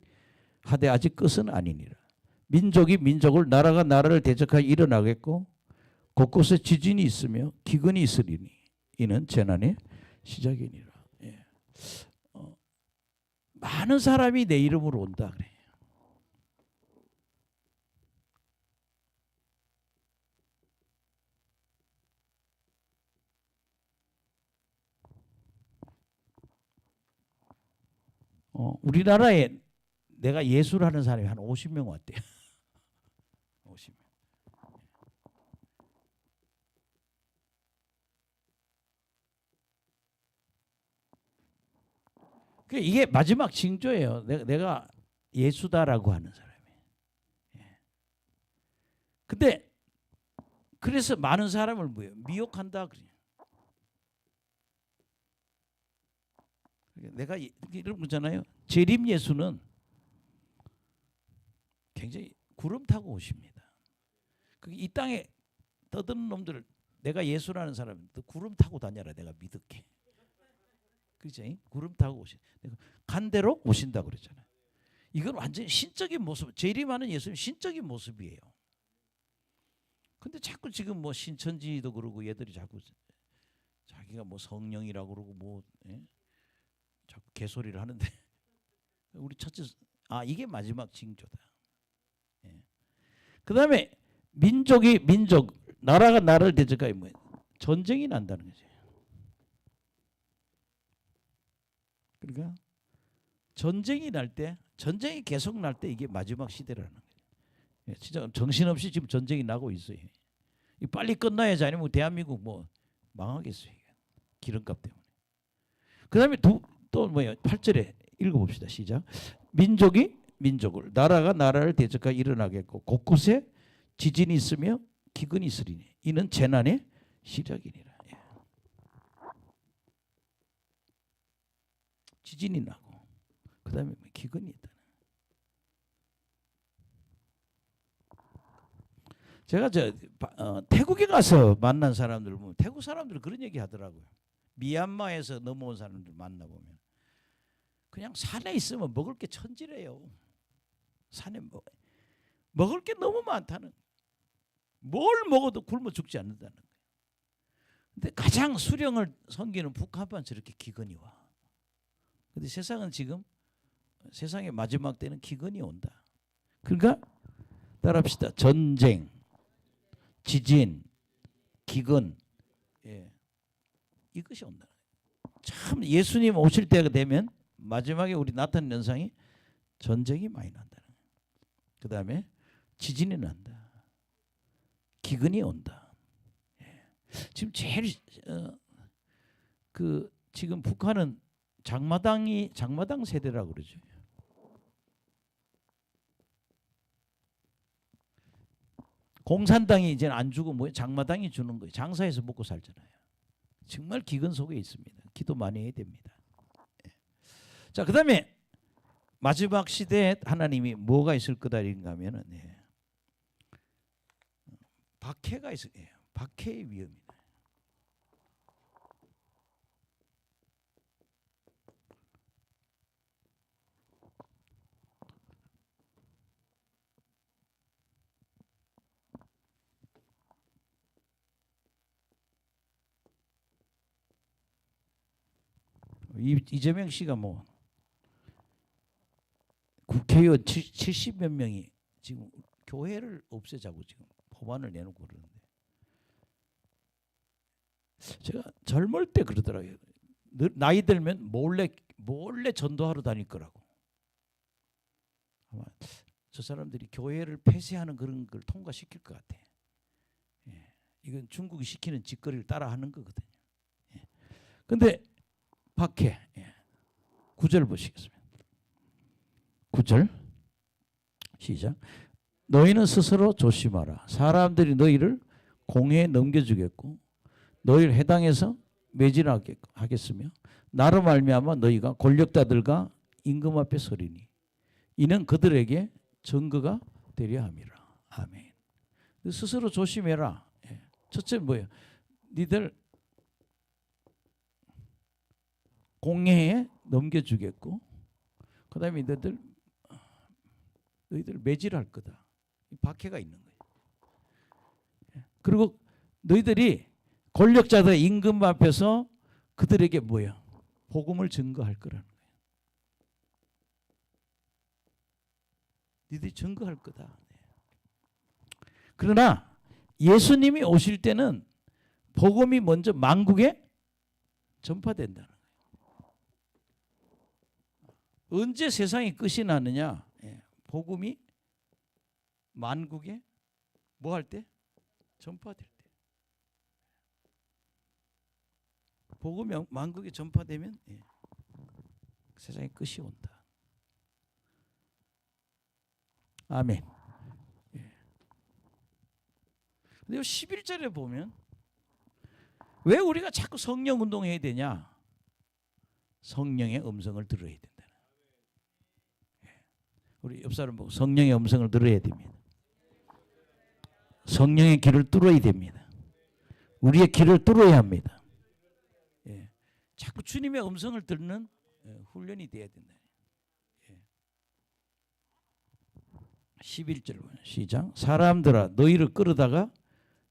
끝은 아니니라. 민족이 민족을, 나라가 나라를 대적하여 일어나겠고 곳곳에 지진이 있으며 기근이 있으리니 이는 재난의 시작이니라. 많은 사람이 내 이름으로 온다 그래요. 우리나라에 내가 예수를 하는 사람이 한 50명 왔대요. 50명. 이게 마지막 징조예요. 내가 예수다라고 하는 사람이. 근데 그래서 많은 사람을 뭐예요? 미혹한다 그래요. 내가 이런 거잖아요. 재림 예수는 굉장히 구름 타고 오십니다. 이 땅에 떠드는 놈들, 내가 예수라는 사람 구름 타고 다녀라. 내가 믿을게. 그죠? 구름 타고 간 대로 오신다 그랬잖아요. 이건 완전히 신적인 모습. 재림하는 예수는 신적인 모습이에요. 근데 자꾸 지금 뭐 신천지도 그러고 얘들이 자꾸 자기가 뭐 성령이라고 그러고 뭐 자꾸 개소리를 하는데 우리 첫째 이게 마지막 징조다. 그다음에 민족이 민족, 나라가 나라를 대적하여 뭐 전쟁이 난다는 거죠. 그러니까 전쟁이 계속 날 때 이게 마지막 시대라는 거예요. 진짜 정신없이 지금 전쟁이 나고 있어요. 빨리 끝나야지 아니면 대한민국 뭐 망하겠어요. 기름값 때문에. 그다음에 또 뭐예요? 8절에 읽어봅시다. 시작. 민족이 민족을, 나라가 나라를 대적하여 일어나겠고 곳곳에 지진이 있으며 기근이 있으리니 이는 재난의 시작이니라. 지진이 나고 그다음에 기근이 있다. 제가 태국에 가서 만난 사람들 보면 태국 사람들 그런 얘기 하더라고요. 미얀마에서 넘어온 사람들 만나보면 그냥 산에 있으면 먹을 게 천지래요. 산에 먹을 게 너무 많다는, 뭘 먹어도 굶어 죽지 않는다는 거예요. 근데 가장 수령을 섬기는 북한만 저렇게 기근이 와. 근데 세상은 지금 세상의 마지막 때는 기근이 온다. 그러니까 따라합시다. 전쟁, 지진, 기근, 예. 이것이 온다. 참 예수님 오실 때가 되면 마지막에 우리 나타나는 현상이 전쟁이 많이 난다. 그 다음에 지진이 난다. 기근이 온다. 예. 지금 제일 지금 북한은 장마당 세대라고 그러죠. 공산당이 이제 안 주고 뭐 장마당이 주는 거예요. 장사해서 먹고 살잖아요. 정말 기근 속에 있습니다. 기도 많이 해야 됩니다. 예. 자, 그다음에 마지막 시대에 하나님이 뭐가 있을 거다 이런가 하면은 예. 박해가 있어요. 예. 박해의 위험이다. 이재명 씨가 뭐 국회의원 70몇 명이 지금 교회를 없애자고 지금 법안을 내놓고 그러는데 제가 젊을 때 그러더라고요. 나이 들면 몰래 전도하러 다닐 거라고. 아마 저 사람들이 교회를 폐쇄하는 그런 걸 통과시킬 것 같아. 예. 이건 중국이 시키는 짓거리를 따라하는 거거든요. 예. 근데 박해. 예. 9절 보시겠습니다. 9절 시작. 너희는 스스로 조심하라. 사람들이 너희를 공회에 넘겨주겠고 너희를 해당해서 매질하겠으며 나로 말미암아 너희가 권력자들과 임금 앞에 서리니 이는 그들에게 증거가 되려 함이라. 아멘. 스스로 조심해라. 예. 첫째 뭐예요? 니들 공회에 넘겨주겠고 그 다음에 너희들 매질할 거다. 박해가 있는 거예요. 그리고 너희들이 권력자들 임금 앞에서 그들에게 뭐야? 복음을 증거할 거라는 거예요. 너희들이 증거할 거다. 그러나 예수님이 오실 때는 복음이 먼저 만국에 전파된다는 거예요. 언제 세상이 끝이 나느냐? 복음이 만국에 뭐 할 때? 전파될 때. 복음이 만국에 전파되면 세상의 끝이 온다. 아멘. 근데 11절에 보면 왜 우리가 자꾸 성령 운동해야 되냐? 성령의 음성을 들어야 된다. 우리 옆 사람 보고 성령의 음성을 들어야 됩니다. 성령의 길을 뚫어야 됩니다. 우리의 길을 뚫어야 합니다. 예. 자꾸 주님의 음성을 듣는 훈련이 돼야 된다. 11절 시작. 사람들아 너희를 끌어다가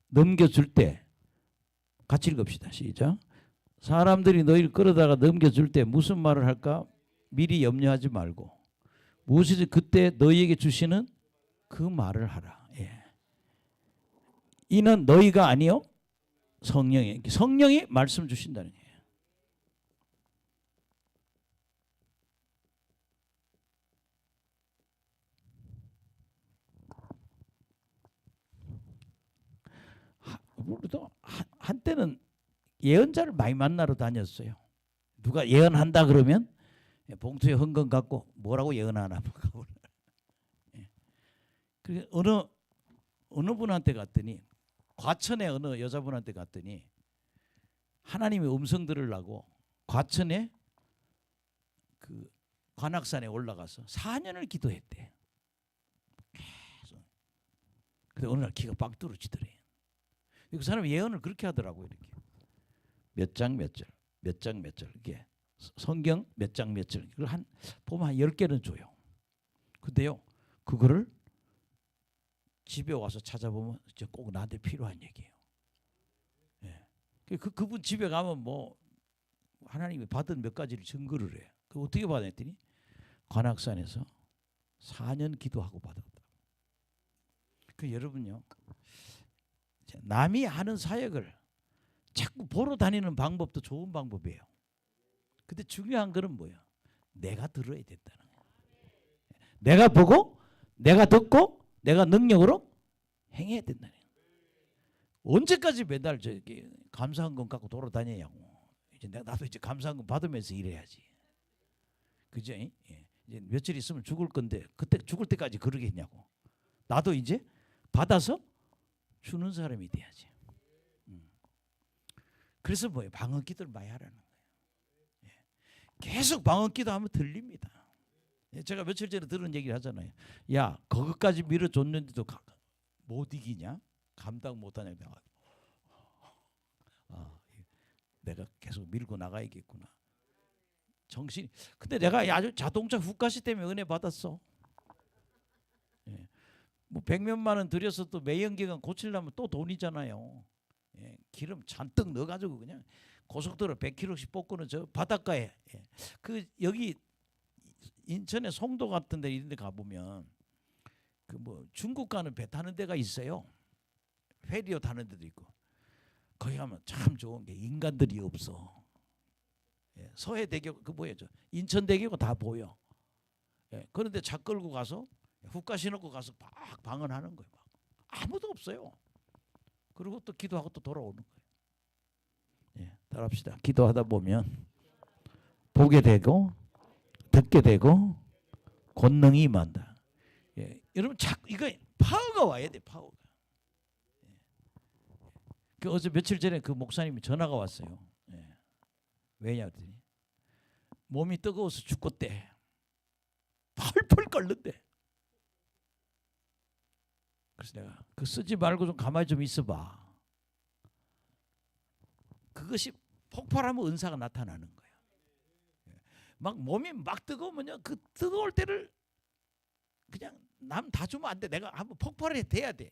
넘겨줄 때 같이 읽읍시다. 시작. 사람들이 너희를 끌어다가 넘겨줄 때 무슨 말을 할까 미리 염려하지 말고 무엇이든 그때 너희에게 주시는 그 말을 하라. 예. 이는 너희가 아니요 성령이 말씀 주신다는 거예요. 우리도 한때는 예언자를 많이 만나러 다녔어요. 누가 예언한다 그러면 봉투에 헌금 갖고 뭐라고 예언하나 보고. 그래서 어느 분한테 갔더니 과천에 어느 여자분한테 갔더니 하나님의 음성 들으려고 과천에 그 관악산에 올라가서 4년을 기도했대. 계속. 근데 어느 날 기가 빡 떨어지더래. 그 사람이 예언을 그렇게 하더라고요. 이렇게 몇 장 몇 절, 몇 장 몇 절 이게 성경 몇 장 몇 절 이걸 보면 한 10개는 줘요. 근데요 그거를 집에 와서 찾아보면 꼭 나한테 필요한 얘기예요. 예. 그분 집에 가면 뭐 하나님이 받은 몇 가지를 증거를 해요. 그 어떻게 받았더니 관악산에서 4년 기도하고 받았다. 그 여러분요, 남이 하는 사역을 자꾸 보러 다니는 방법도 좋은 방법이에요. 근데 중요한 거는 뭐예요? 내가 들어야 된다는 거예요. 내가 보고, 내가 듣고, 내가 능력으로 행해야 된다는 거예요. 언제까지 매달 저기 감사한금 갖고 돌아다니냐고. 이제 나도 이제 감사한금 받으면서 일해야지. 그죠? 예. 이제 며칠 있으면 죽을 건데 그때 죽을 때까지 그러겠냐고. 나도 이제 받아서 주는 사람이 돼야지. 그래서 뭐예요? 방언기도를 많이 하라는 거예요. 예. 계속 방언기도 하면 들립니다. 예. 제가 며칠 전에 들은 얘기를 하잖아요. 야, 거기까지 밀어줬는데도 못 이기냐? 감당 못하냐? 내가 계속 밀고 나가야겠구나. 정신. 근데 내가 아주 자동차 후가시 때문에 은혜 받았어. 예. 뭐 100몇만 원 들여서 또 매연기관 고치려면 또 돈이잖아요. 예. 기름 잔뜩 넣어가지고 그냥 고속도로 100km씩 뽑고는 저 바닷가에. 예. 그 여기 인천에 송도 같은 데 이런 데 가보면 그 뭐 중국 가는 배 타는 데가 있어요. 페리오 타는 데도 있고. 거기 가면 참 좋은 게 인간들이 없어. 예, 서해대교 그 뭐예요? 인천대교가 다 보여. 예, 그런데 차 끌고 가서 후가시 놓고 가서 막 방언하는 거예요. 막. 아무도 없어요. 그리고 또 기도하고 또 돌아오는 거예요. 예, 따라합시다. 기도하다 보면 보게 되고 듣게 되고 권능이 임한다. 예, 여러분 자꾸 이거 파워가 와야 돼. 파워가. 그 어제 며칠 전에 그 목사님이 전화가 왔어요. 예. 왜냐 그랬더니 몸이 뜨거워서 죽겠대. 펄펄 끓는데. 그래서 내가 그 쓰지 말고 좀 가만히 좀 있어봐. 그것이 폭발하면 은사가 나타나는 거예요. 막 몸이 막 뜨거우면요, 그 뜨거울 때를 그냥 남 다 주면 안 돼. 내가 한번 폭발이 돼야 돼.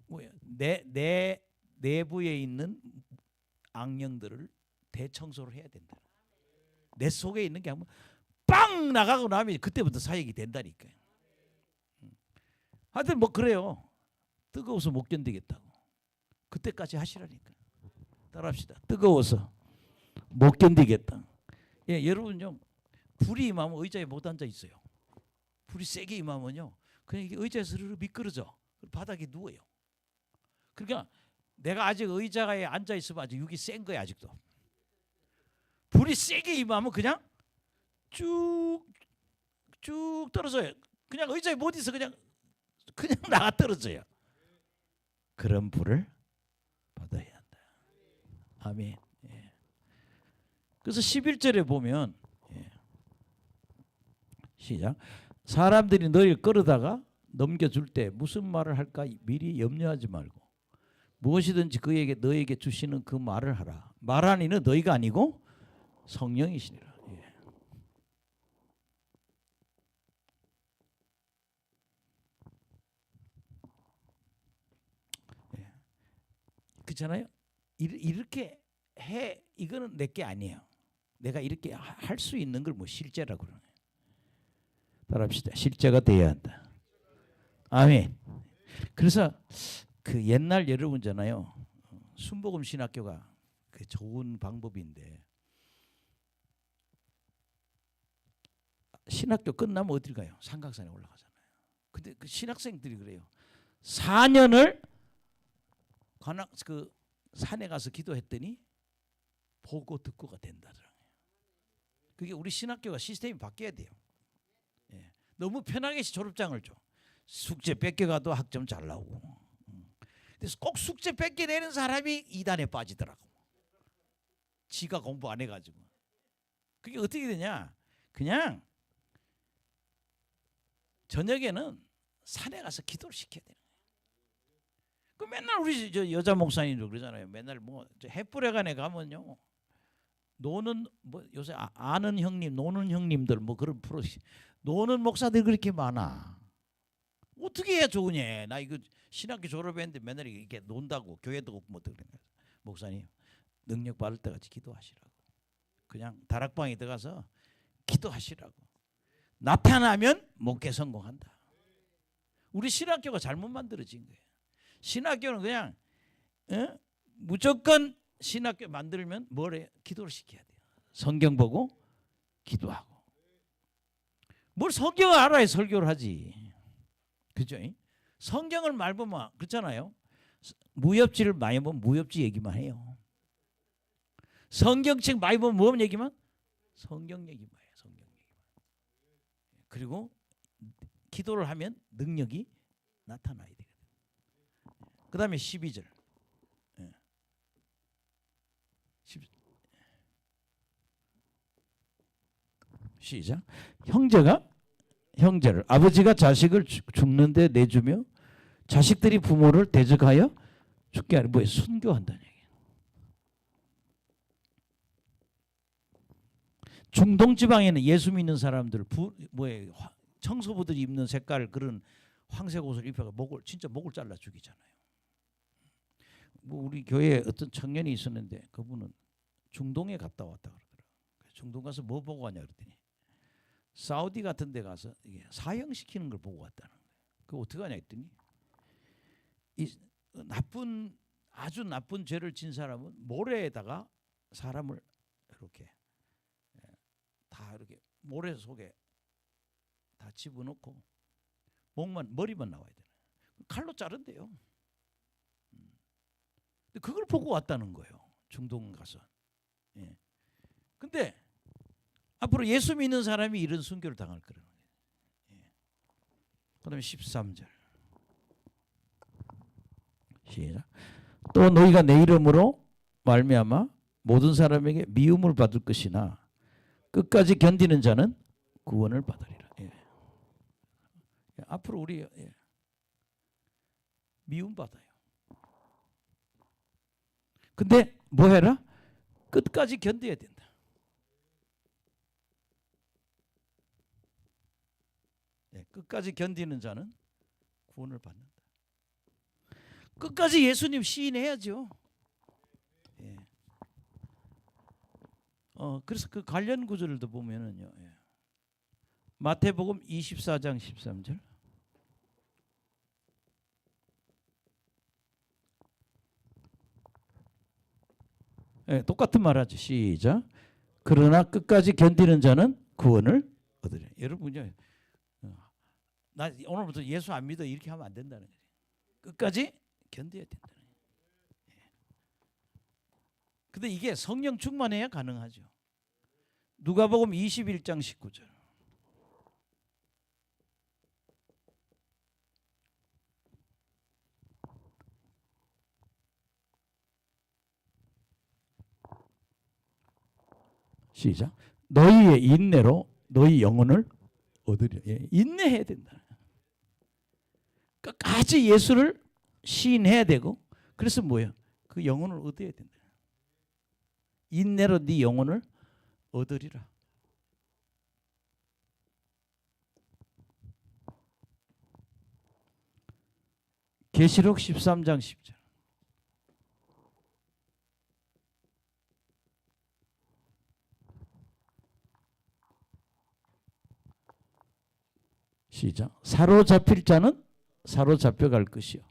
뭐야? 내 내부에 있는 악령들을 대청소를 해야 된다. 내 속에 있는 게 한번 빵 나가고 나면 그때부터 사역이 된다니까요. 하여튼 뭐 그래요. 뜨거워서 못 견디겠다고. 그때까지 하시라니까. 따라합시다. 뜨거워서 못 견디겠다. 예, 여러분요. 불이 임하면 의자에 못 앉아 있어요. 불이 세게 임하면요, 그냥 이게 의자에서 미끄러져. 바닥에 누워요. 그러니까 내가 아직 의자에 앉아 있으면 아직 육이 센 거야 아직도. 불이 세게 임하면 그냥 쭉 떨어져요. 그냥 의자에 못 있어. 그냥 나가 떨어져요. 그런 불을 받아야 한다. 아멘. 예. 그래서 11절에 보면, 예. 시작. 사람들이 너희를 끌어다가 넘겨줄 때 무슨 말을 할까 미리 염려하지 말고 무엇이든지 너에게 주시는 그 말을 하라. 말하는 이는 너희가 아니고 성령이시니라. 예. 예. 그렇잖아요. 이렇게 해. 이거는 내 게 아니에요. 내가 이렇게 할 수 있는 걸 뭐 실제라고 그러네. 따라합시다. 실제가 돼야 한다. 아멘. 그래서 그 옛날 여러분잖아요. 순복음 신학교가 그 좋은 방법인데 신학교 끝나면 어딜 가요? 삼각산에 올라가잖아요. 근데 그 신학생들이 그래요. 4년을 그 산에 가서 기도했더니 보고 듣고가 된다더라고요. 그게 우리 신학교가 시스템이 바뀌어야 돼요. 예. 너무 편하게 졸업장을 줘. 숙제 뺏겨가도 학점 잘 나오고. 그래서 꼭 숙제 뺏겨내는 사람이 이단에 빠지더라고. 지가 공부 안 해가지고. 그게 어떻게 되냐? 그냥 저녁에는 산에 가서 기도를 시켜야 되는 거예요. 그 맨날 우리 저 여자 목사님도 그러잖아요. 맨날 뭐 햇불에간에 가면요, 노는 뭐 요새 아는 형님, 노는 형님들 뭐 그런 프로, 노는 목사들이 그렇게 많아. 어떻게 해야 좋으냐? 나 이거 신학교 졸업했는데 맨날 이렇게 논다고 교회도 없고 뭐 어떻게 그래? 목사님 능력 받을 때까지 기도하시라고. 그냥 다락방에 들어가서 기도하시라고. 나타나면 목회 성공한다. 우리 신학교가 잘못 만들어진 거예요. 신학교는 그냥 무조건 신학교 만들면 뭐래? 기도를 시켜야 돼요. 성경 보고 기도하고. 뭘 성경을 알아야 설교를 하지. 그죠? 성경을 말 보면 그렇잖아요. 무협지를 많이 보면 무협지 얘기만 해요. 성경책 많이 보면 뭐 얘기만? 성경 얘기만 해요. 성경 얘기만. 그리고 기도를 하면 능력이 나타나야 돼요. 그 다음에 12절. 시작. 형제를 아버지가 자식을 죽는데 내주며 자식들이 부모를 대적하여 죽게 하는 뭐에 순교한다는 얘기예요. 중동 지방에는 예수 믿는 사람들 청소부들이 입는 색깔 그런 황색 옷을 입혀서 목을 잘라 죽이잖아요. 뭐 우리 교회에 어떤 청년이 있었는데 그분은 중동에 갔다 왔다 그러더라고요. 중동 가서 뭐 보고 왔냐 그랬더니 사우디 같은 데 가서 이게 사형시키는 걸 보고 왔다는 거예요. 그거 어떻게 하냐 했더니 이 아주 나쁜 죄를 진 사람은 모래에다가 사람을 이렇게 다 이렇게 모래 속에 다 집어넣고 머리만 나와야 되는 칼로 자른대요. 그걸 보고 왔다는 거예요. 중동 가서. 예. 근데 앞으로 예수 믿는 사람이 이런 순교를 당할 거라는 거예요. 예. 그다음에 13절. 시작. 또 너희가 내 이름으로 말미암아 모든 사람에게 미움을 받을 것이나 끝까지 견디는 자는 구원을 받으리라. 예. 앞으로 우리 미움 받아요. 근데 뭐 해라? 끝까지 견뎌야 된다. 끝까지 견디는 자는 구원을 받는다. 끝까지 예수님 시인해야죠. 예. 그래서 그 관련 구절도 보면은요. 예. 마태복음 24장 13절. 예, 똑같은 말하죠. 시작. 그러나 끝까지 견디는 자는 구원을 얻으리라. 여러분요. 나 오늘부터 예수 안 믿어 이렇게 하면 안 된다는 거예요. 끝까지 견뎌야 된다는 거예요. 근데 이게 성령 충만해야 가능하죠. 누가복음 21장 19절. 시작. 너희의 인내로 너희 영혼을 얻으려. 예, 인내해야 된다. 끝까지 예수를 시인해야 되고, 그래서 뭐예요? 그 영혼을 얻어야 된다. 인내로 네 영혼을 얻으리라. 계시록 13장 10절. 시작. 사로잡힐 자는 사로잡혀갈 것이요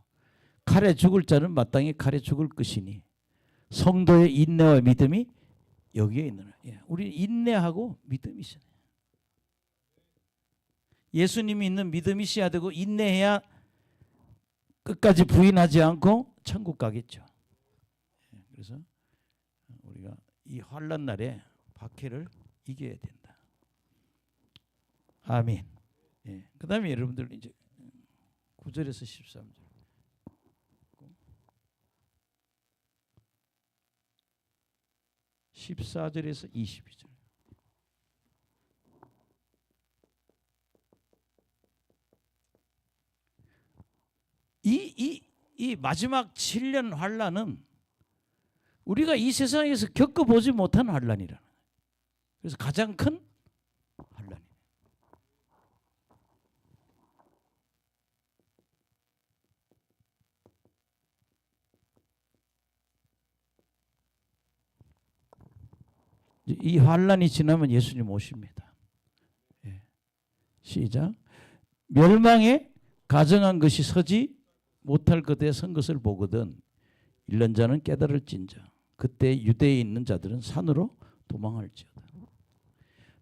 칼에 죽을 자는 마땅히 칼에 죽을 것이니 성도의 인내와 믿음이 여기에 있느라. 우리 인내하고 믿음이 있어야 돼요. 예수님이 있는 믿음이 있어야 되고 인내해야 끝까지 부인하지 않고 천국 가겠죠. 그래서 우리가 이 환난 날에 박해를 이겨야 된다. 아멘. 예. 그다음에 여러분들 이제 9절에서 13절. 14절에서 22절. 이 마지막 7년 환란은 우리가 이 세상에서 겪어보지 못한 환란이라는. 그래서 가장 큰 환란이에요. 이 환란이 지나면 예수님 오십니다. 예. 시작. 멸망의 가정한 것이 서지 못할 것에 선 것을 보거든 일른 자는 깨달을진저 그때 유대에 있는 자들은 산으로 도망할지어다.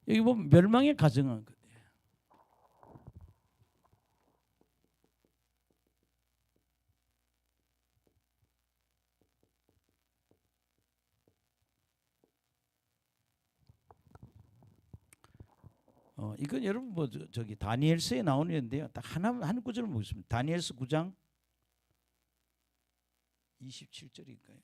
여기 보면 멸망에 가정한 것. 이건 여러분 뭐 저기 다니엘서에 나오는 건데요. 딱 한 구절을 보겠습니다. 다니엘서 9장 27절인가요?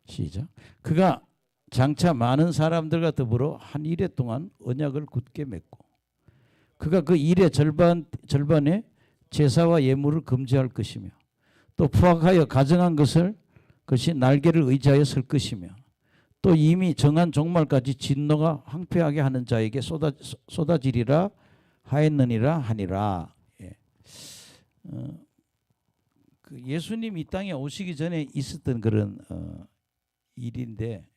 시작. 그가 장차 많은 사람들과 더불어 한 이래 동안 언약을 굳게 맺고 그가 그 일의 절반에 제사와 예물을 금지할 것이며 또 포악하여 가정한 것이 날개를 의지하여 설 것이며 또 이미 정한 종말까지 진노가 황폐하게 하는 자에게 쏟아지리라 하였느니라 하니라. 예. 그 예수님 이 땅에 오시기 전에 있었던 그런 일인데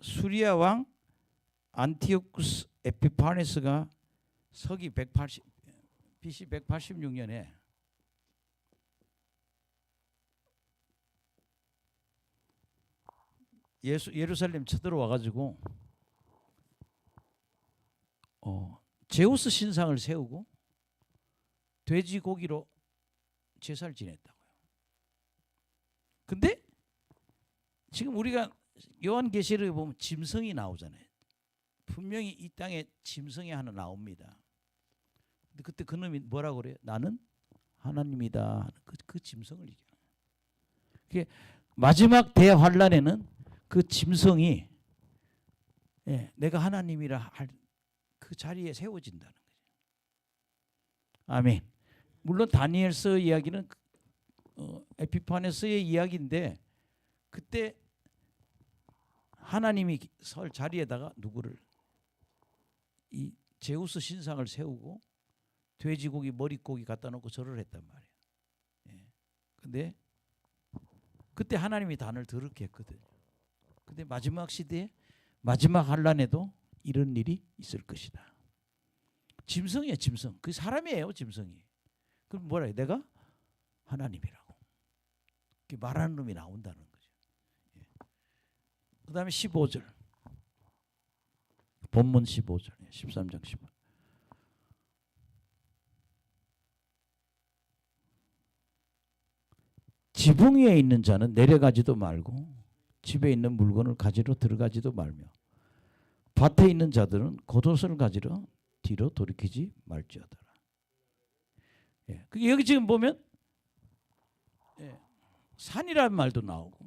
수리아 왕 안티오쿠스 에피파네스가 서기 180 BC 186년에 예루살렘 쳐들어와 가지고 제우스 신상을 세우고 돼지고기로 제사를 지냈다고요. 근데 지금 우리가 요한계시록에 보면 짐승이 나오잖아요. 분명히 이 땅에 짐승이 하나 나옵니다. 근데 그때 그놈이 뭐라고 그래요? 나는 하나님이다. 그 짐승을 얘기해요. 그게 마지막 대환란에는 그 짐승이 내가 하나님이라 할 그 자리에 세워진다는 거죠. 아멘. 물론 다니엘서 이야기는 에피파네스의 이야기인데 그때 하나님이 설 자리에다가 누구를 이 제우스 신상을 세우고 돼지고기 머릿고기 갖다 놓고 절을 했단 말이에요. 근데 그때 하나님이 단을 더럽게 했거든요. 근데 마지막 시대에 마지막 환란에도 이런 일이 있을 것이다. 짐승이에요, 짐승. 그 사람이에요, 짐승이. 그럼 뭐라 해요? 내가 하나님이라고. 말하는 놈이 나온다는 거죠. 그 다음에 15절. 본문 15절. 13장 15절. 지붕 위에 있는 자는 내려가지도 말고 집에 있는 물건을 가지러 들어가지도 말며 밭에 있는 자들은 겉옷을 가지러 뒤로 돌이키지 말지어다라. 여기 지금 보면 산이라는 말도 나오고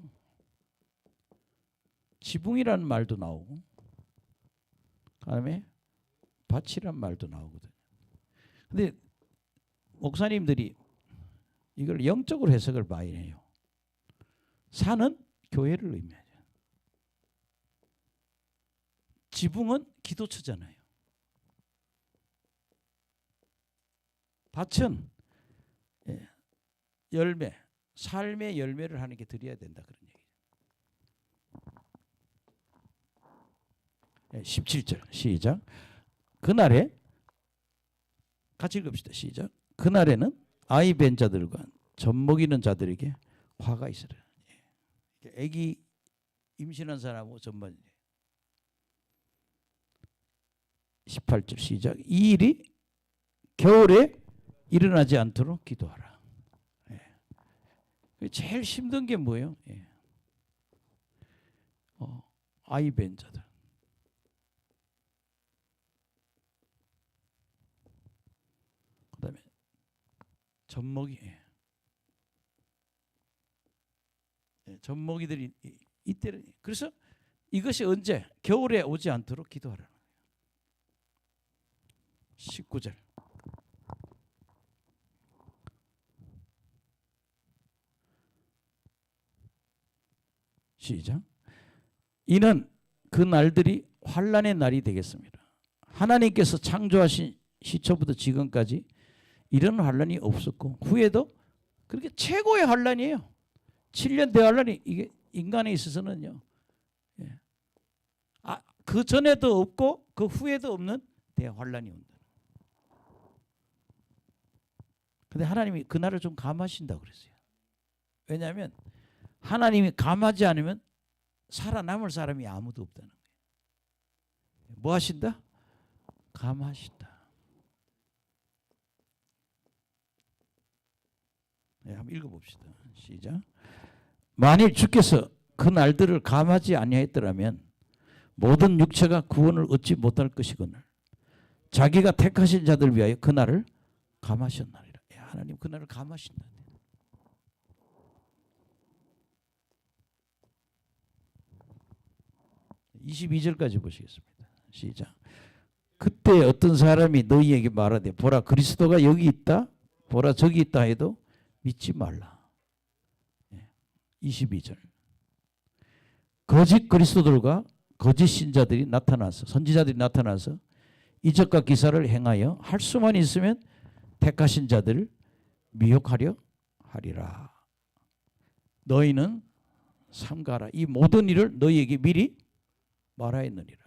지붕이라는 말도 나오고 그다음에 밭이라는 말도 나오거든요. 근데 목사님들이 이걸 영적으로 해석을 많이 해요. 산은 교회를 의미하죠. 지붕은 기도처잖아요. 밭은 열매, 삶의 열매를 하는 게 드려야 된다 그런 얘기죠. 17절 시작. 그날에 같이 읽읍시다. 시작. 그날에는 아이 벤 자들과 젖 먹이는 자들에게 화가 있으라. 아기 임신한 사람하고 전반 18절 시작. 이 일이 겨울에 일어나지 않도록 기도하라. 제일 힘든 게 뭐예요? 아이 벤 자들. 그다음에 젖먹이. 젖먹이들이 이때는 그래서 이것이 언제 겨울에 오지 않도록 기도하라. 19절 시작. 이는 그 날들이 환난의 날이 되겠습니다. 하나님께서 창조하신 시초부터 지금까지 이런 환난이 없었고 후에도 그렇게 최고의 환란이에요. 7년 대환란이 이게 인간에 있어서는요. 예. 그 전에도 없고 그 후에도 없는 대환란이 온다. 근데 하나님이 그날을 좀 감하신다고 그랬어요. 왜냐하면 하나님이 감하지 않으면 살아남을 사람이 아무도 없다는 거예요. 뭐 하신다? 감하신다. 네, 한번 읽어봅시다. 시작. 만일 주께서 그 날들을 감하지 아니하였더라면 모든 육체가 구원을 얻지 못할 것이거늘 자기가 택하신 자들 위하여 그 날을 감하셨나리라. 하나님 그 날을 감하신다. 22절까지 보시겠습니다. 시작. 그때 어떤 사람이 너희에게 말하되 보라 그리스도가 여기 있다 보라 저기 있다 해도 믿지 말라. 22절. 거짓 그리스도들과 거짓 신자들이 나타나서 선지자들이 나타나서 이적과 기사를 행하여 할 수만 있으면 택하신 자들을 미혹하려 하리라. 너희는 삼가라. 이 모든 일을 너희에게 미리 말하였느니라.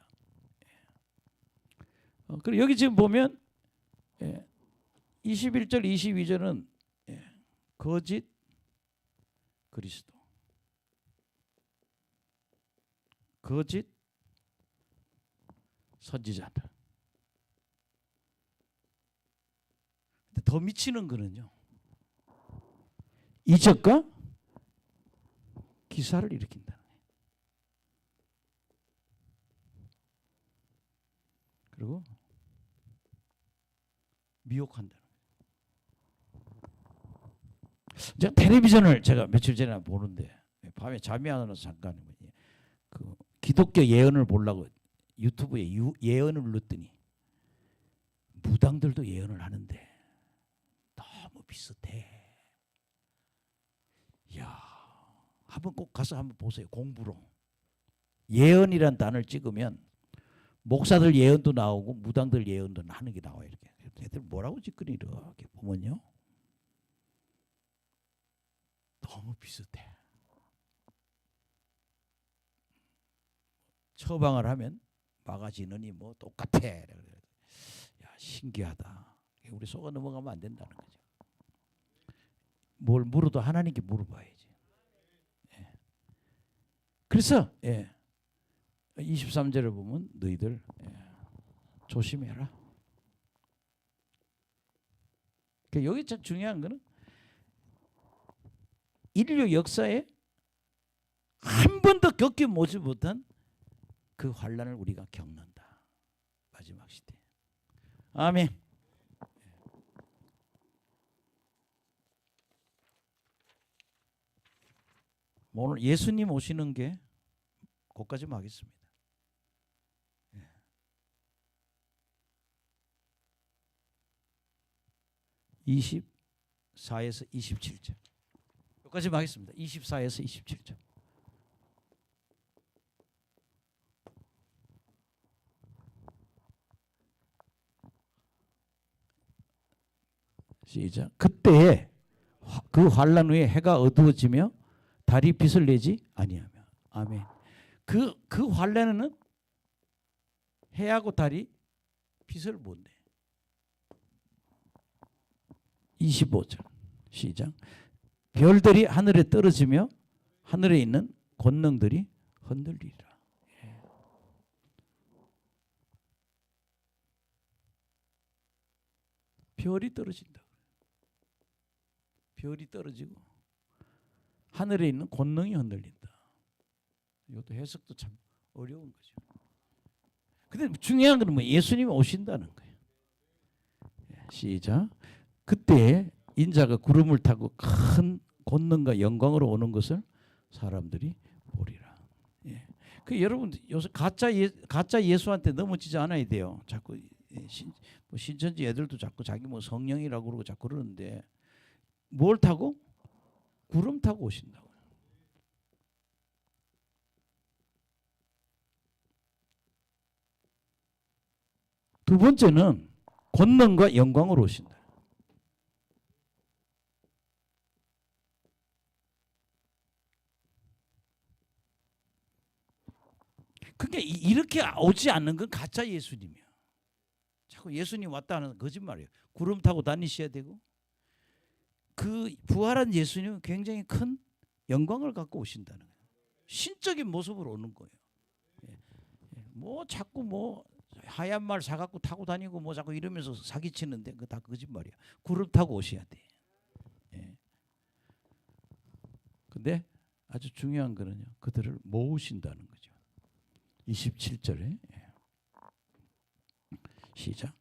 그리고 여기 지금 보면 21절 22절은 거짓 그리스도 거짓 선지자들. 근데 더 미치는 거는요. 이적과 기사를 일으킨다. 그리고 미혹한다는 거예요. 제가 텔레비전을 제가 며칠 전에 보는데 밤에 잠이 안 와서 잠깐 그 기독교 예언을 보려고 유튜브에 예언을 눌렀더니 무당들도 예언을 하는데 너무 비슷해. 이야, 한번 꼭 가서 한번 보세요. 공부로. 예언이란 단어를 찍으면 목사들 예언도 나오고 무당들 예언도 하는 게 나와요. 이렇게. 애들 뭐라고 짓거리 이렇게 보면요. 너무 비슷해. 처방을 하면 막아지느니 뭐 똑같아. 야, 신기하다. 우리 속아 넘어가면 안 된다는 거죠. 뭘 물어도 하나님께 물어봐야지. 예. 그래서 23절을 보면 너희들 조심해라. 그러니까 여기 참 중요한 거는 인류 역사에 한 번도 겪지 못한 그 환란을 우리가 겪는다. 마지막 시대. 아멘. 오늘 예수님 오시는 게 거기까지 하겠습니다. 24에서 27절. 여기까지 하겠습니다. 24에서 27절. 시작. 그때에 그 환란 후에 해가 어두워지며 달이 빛을 내지 아니하며. 아멘. 그 환란에는 해하고 달이 빛을 못 내. 25절 시작. 별들이 하늘에 떨어지며 하늘에 있는 권능들이 흔들리리라. 별이 떨어진다. 별이 떨어지고 하늘에 있는 권능이 흔들린다. 이것도 해석도 참 어려운 거죠. 근데 중요한 건 뭐 예수님이 오신다는 거예요. 시작. 그때 인자가 구름을 타고 큰 권능과 영광으로 오는 것을 사람들이 보리라. 예. 그 여러분 요새 가짜 예수한테 넘어지지 않아야 돼요. 자꾸 신천지 애들도 자꾸 자기 뭐 성령이라고 그러고 자꾸 그러는데 뭘 타고? 구름 타고 오신다고요. 두 번째는 권능과 영광으로 오신다. 그러니까 이렇게 오지 않는 건 가짜 예수님이야. 자꾸 예수님 왔다 하는 거짓말이에요. 구름 타고 다니셔야 되고 그 부활한 예수님은 굉장히 큰 영광을 갖고 오신다는 거예요. 신적인 모습으로 오는 거예요. 뭐 자꾸 뭐 하얀 말 사갖고 타고 다니고 뭐 자꾸 이러면서 사기치는데 그거 다 거짓말이야. 구름 타고 오셔야 돼. 근데 아주 중요한 거는요. 그들을 모으신다는 거죠. 27절에 시작.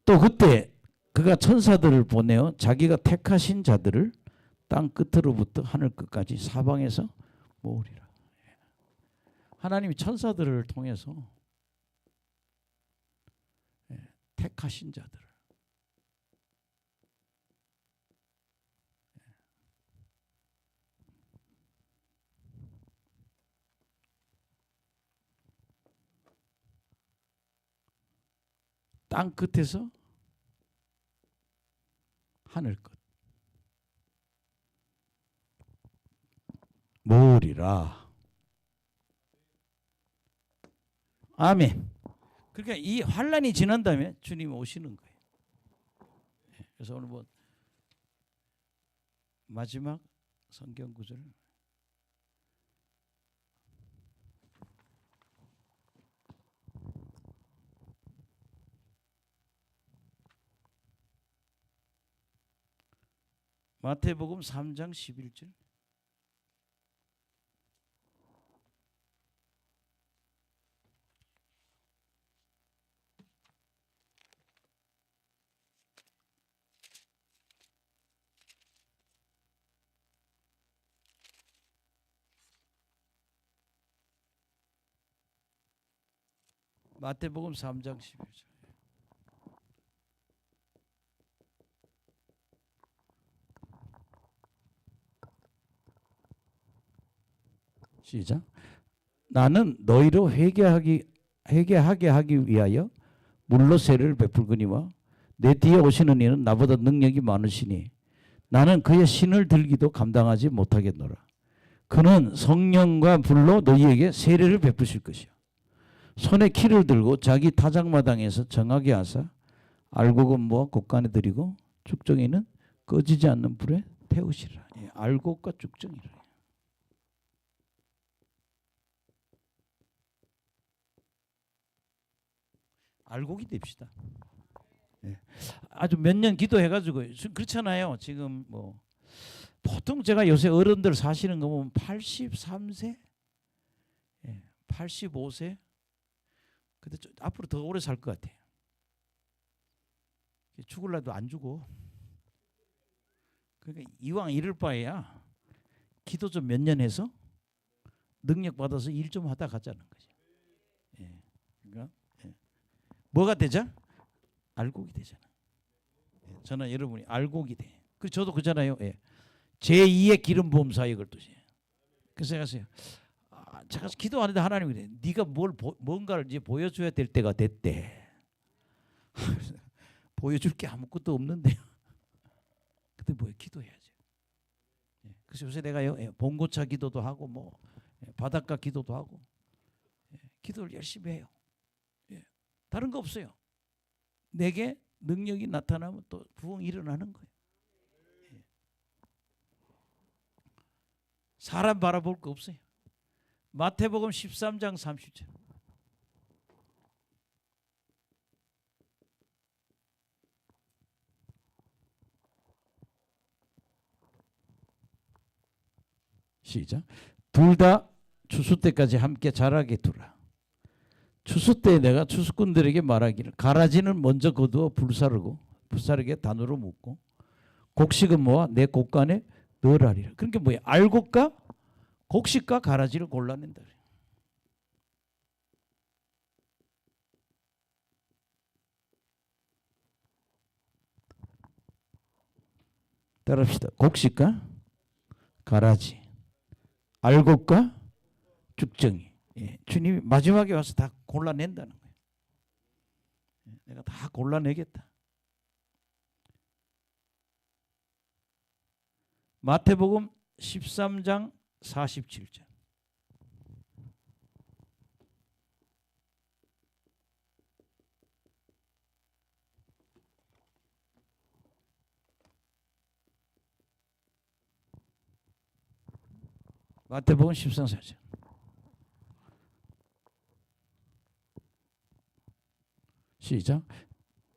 또 그때 그가 천사들을 보내어 자기가 택하신 자들을 땅 끝으로부터 하늘 끝까지 사방에서 모으리라. 하나님이 천사들을 통해서 택하신 자들을 땅 끝에서 하늘 끝 모으리라. 아멘. 그러니까 이 환란이 지난 다음에 주님 오시는 거예요. 그래서 오늘 뭐 마지막 성경 구절 마태복음 3장 11절. 마태복음 3장 11절. 시작. 나는 너희로 회개하게 하기 위하여 물로 세례를 베풀거니와 내 뒤에 오시는 이는 나보다 능력이 많으시니 나는 그의 신을 들기도 감당하지 못하겠노라. 그는 성령과 불로 너희에게 세례를 베푸실 것이요 손에 키를 들고 자기 타작마당에서 정하게 하사 알곡은 모아 곳간에 들이고 죽정이는 꺼지지 않는 불에 태우시라. 알곡과 죽정이라. 알곡이 됩시다. 아주 몇 년 기도해가지고 그렇잖아요. 지금 뭐 보통 제가 요새 어른들 사시는 거 보면 83세, 85세. 근데 앞으로 더 오래 살 것 같아요. 죽을라도 안 죽어. 그러니까 이왕 이럴 바에야 기도 좀 몇 년 해서 능력 받아서 일 좀 하다 가자는 거죠. 그러니까 뭐가 되자? 알곡이 되잖아. 저는 여러분이 알곡이 돼. 그 저도 그잖아요. 제2의 기름 부음 사역을 또. 그래서 생각하세요. 제가 기도하는데 하나님이 그래. 네가 뭔가를 이제 보여줘야 될 때가 됐대. 보여줄 게 아무것도 없는데요. 근데 뭐야? 기도해야죠. 그래서 요새 내가요. 봉고차 기도도 하고 뭐 바닷가 기도도 하고 기도를 열심히 해요. 다른 거 없어요. 내게 능력이 나타나면 또 부흥이 일어나는 거예요. 사람 바라볼 거 없어요. 마태복음 13장 30절. 시작. 둘 다 추수 때까지 함께 자라게 두라. 추수 때 내가 추수꾼들에게 말하기를 가라지는 먼저 거두어 불사르게 단으로 묶고 곡식은 모아 내 곡간에 넣으라리라. 그러니까 뭐야? 알곡과 곡식과 가라지를 골라낸다. 따라합시다. 곡식과 가라지, 알곡과 죽정이. 주님이 마지막에 와서 다 골라낸다는 거예요. 내가 다 골라내겠다. 마태복음 13장 47절. 마태복음 13장. 시작.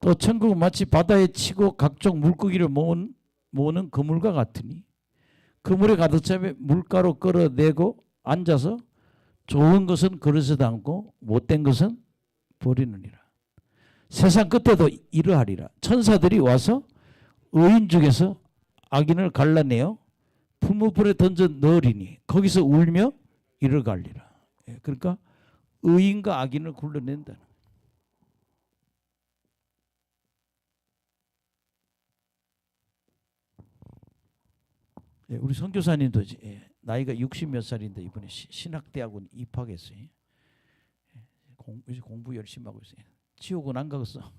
또 천국은 마치 바다에 치고 각종 물고기를 모으는 그물과 같으니 그물에 가득 차면 물가로 끌어내고 앉아서 좋은 것은 그릇에 담고 못된 것은 버리느니라. 세상 끝에도 이러하리라. 천사들이 와서 의인 중에서 악인을 갈라내어 풀무불에 던져 넣으리니 거기서 울며 이를 갈리라. 그러니까 의인과 악인을 굴러낸다는. 우리 선교사님도 나이가 60몇 살인데 이번에 신학대학원 입학했어요. 공부 열심히 하고 있어요. 지옥은 안 가겠어.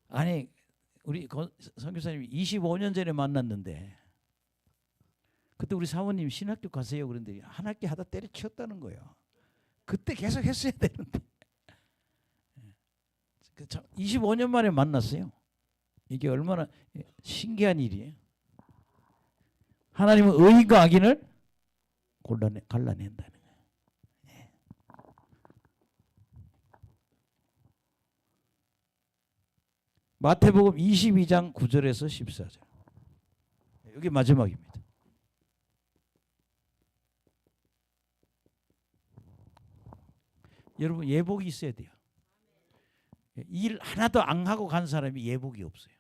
아니 우리 선교사님이 25년 전에 만났는데 그때 우리 사모님 신학교 가세요 그런데 한 학기 하다 때려치웠다는 거예요. 그때 계속 했어야 되는데 25년 만에 만났어요. 이게 얼마나 신기한 일이에요. 하나님은 의인과 악인을 갈라낸다는 거예요. 마태복음 22장 9절에서 14절. 여기 마지막입니다. 여러분 예복이 있어야 돼요. 일 하나도 안 하고 간 사람이 예복이 없어요.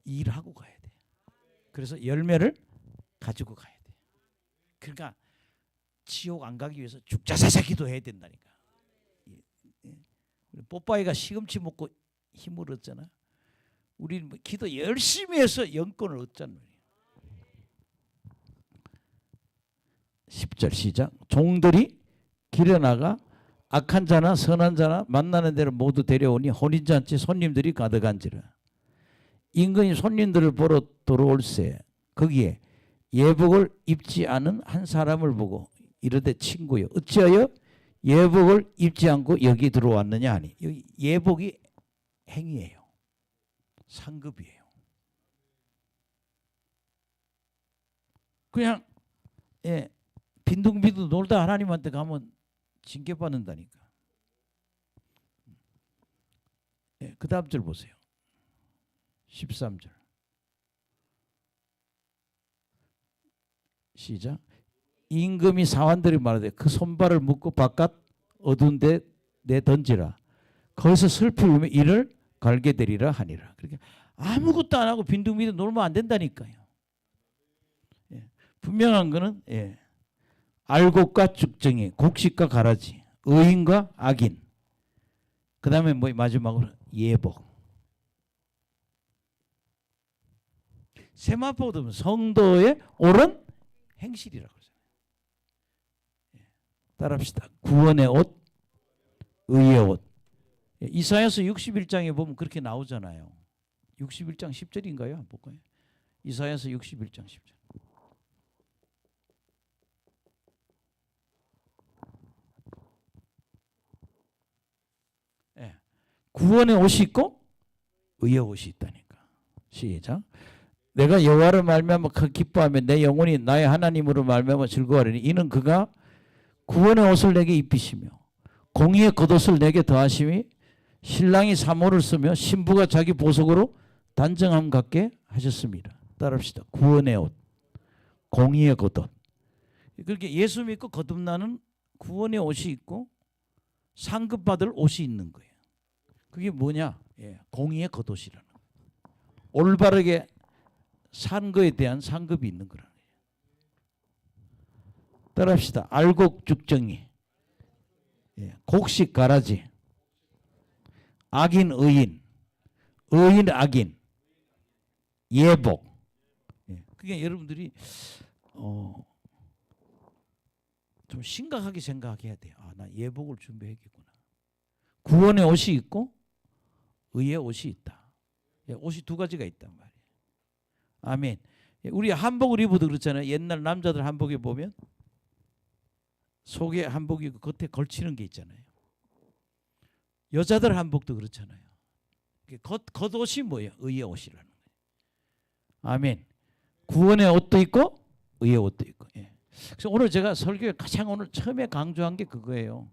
일하고 가야 돼. 그래서 열매를 가지고 가야 돼. 그러니까 지옥 안 가기 위해서 죽자사자 기도해야 된다니까. 뽀빠이가 시금치 먹고 힘을 얻잖아. 우리는 기도 열심히 해서 영권을 얻잖아요. 10절 시작. 종들이 길에 나가 악한 자나 선한 자나 만나는 대로 모두 데려오니 혼인잔치 손님들이 가득한지라. 임금이 손님들을 보러 들어올세 거기에 예복을 입지 않은 한 사람을 보고 이르되 친구여 어찌하여 예복을 입지 않고 여기 들어왔느냐 하니 예복이 행위예요. 상급이에요. 그냥 빈둥빈둥 놀다 하나님한테 가면 징계받는다니까. 그 다음 절 보세요. 13절 시작. 임금이 사환들이 말하되 그 손발을 묶고 바깥 어두운 데 내던지라. 거기서 슬피 울며 이를 갈게 되리라 하니라. 그러니까 아무것도 안 하고 빈둥빈둥 놀면 안 된다니까요. 분명한 거는 알곡과 죽정이, 곡식과 가라지, 의인과 악인. 그 다음에 뭐 마지막으로 예복. 세마포도 성도의 옳은 행실이라고 그러잖아요. 따라합시다. 구원의 옷, 의의 옷. 이사야서 61장에 보면 그렇게 나오잖아요. 61장 10절인가요? 한번 볼까요? 이사야서 61장 10절. 구원의 옷이 있고 의의 옷이 있다니까. 시작. 내가 여호와를 말미암아 기뻐하며 내 영혼이 나의 하나님으로 말미암아 즐거워하리니 이는 그가 구원의 옷을 내게 입히시며 공의의 겉옷을 내게 더하심이 신랑이 사모를 쓰며 신부가 자기 보석으로 단정함 갖게 하셨습니다. 따라합시다. 구원의 옷, 공의의 겉옷. 그렇게 예수 믿고 거듭나는 구원의 옷이 있고 상급받을 옷이 있는 거예요. 그게 뭐냐? 공의의 겉옷이라는 거예요. 올바르게 산 거에 대한 상급이 있는 거라는 거예요. 따라합시다. 알곡 죽정이, 곡식 가라지, 악인 의인, 의인 악인, 예복. 그게 여러분들이 좀 심각하게 생각해야 돼요. 나 예복을 준비했겠구나. 구원의 옷이 있고 의의 옷이 있다. 옷이 두 가지가 있단 말이에요. 아멘. 우리 한복을 입어도 그렇잖아요. 옛날 남자들 한복에 보면 속에 한복이 겉에 걸치는 게 있잖아요. 여자들 한복도 그렇잖아요. 겉옷이 뭐예요? 의의 옷이라는 거예요. 아멘. 구원의 옷도 있고 의의 옷도 있고. 예. 그래서 오늘 제가 설교에 가장 오늘 처음에 강조한 게 그거예요.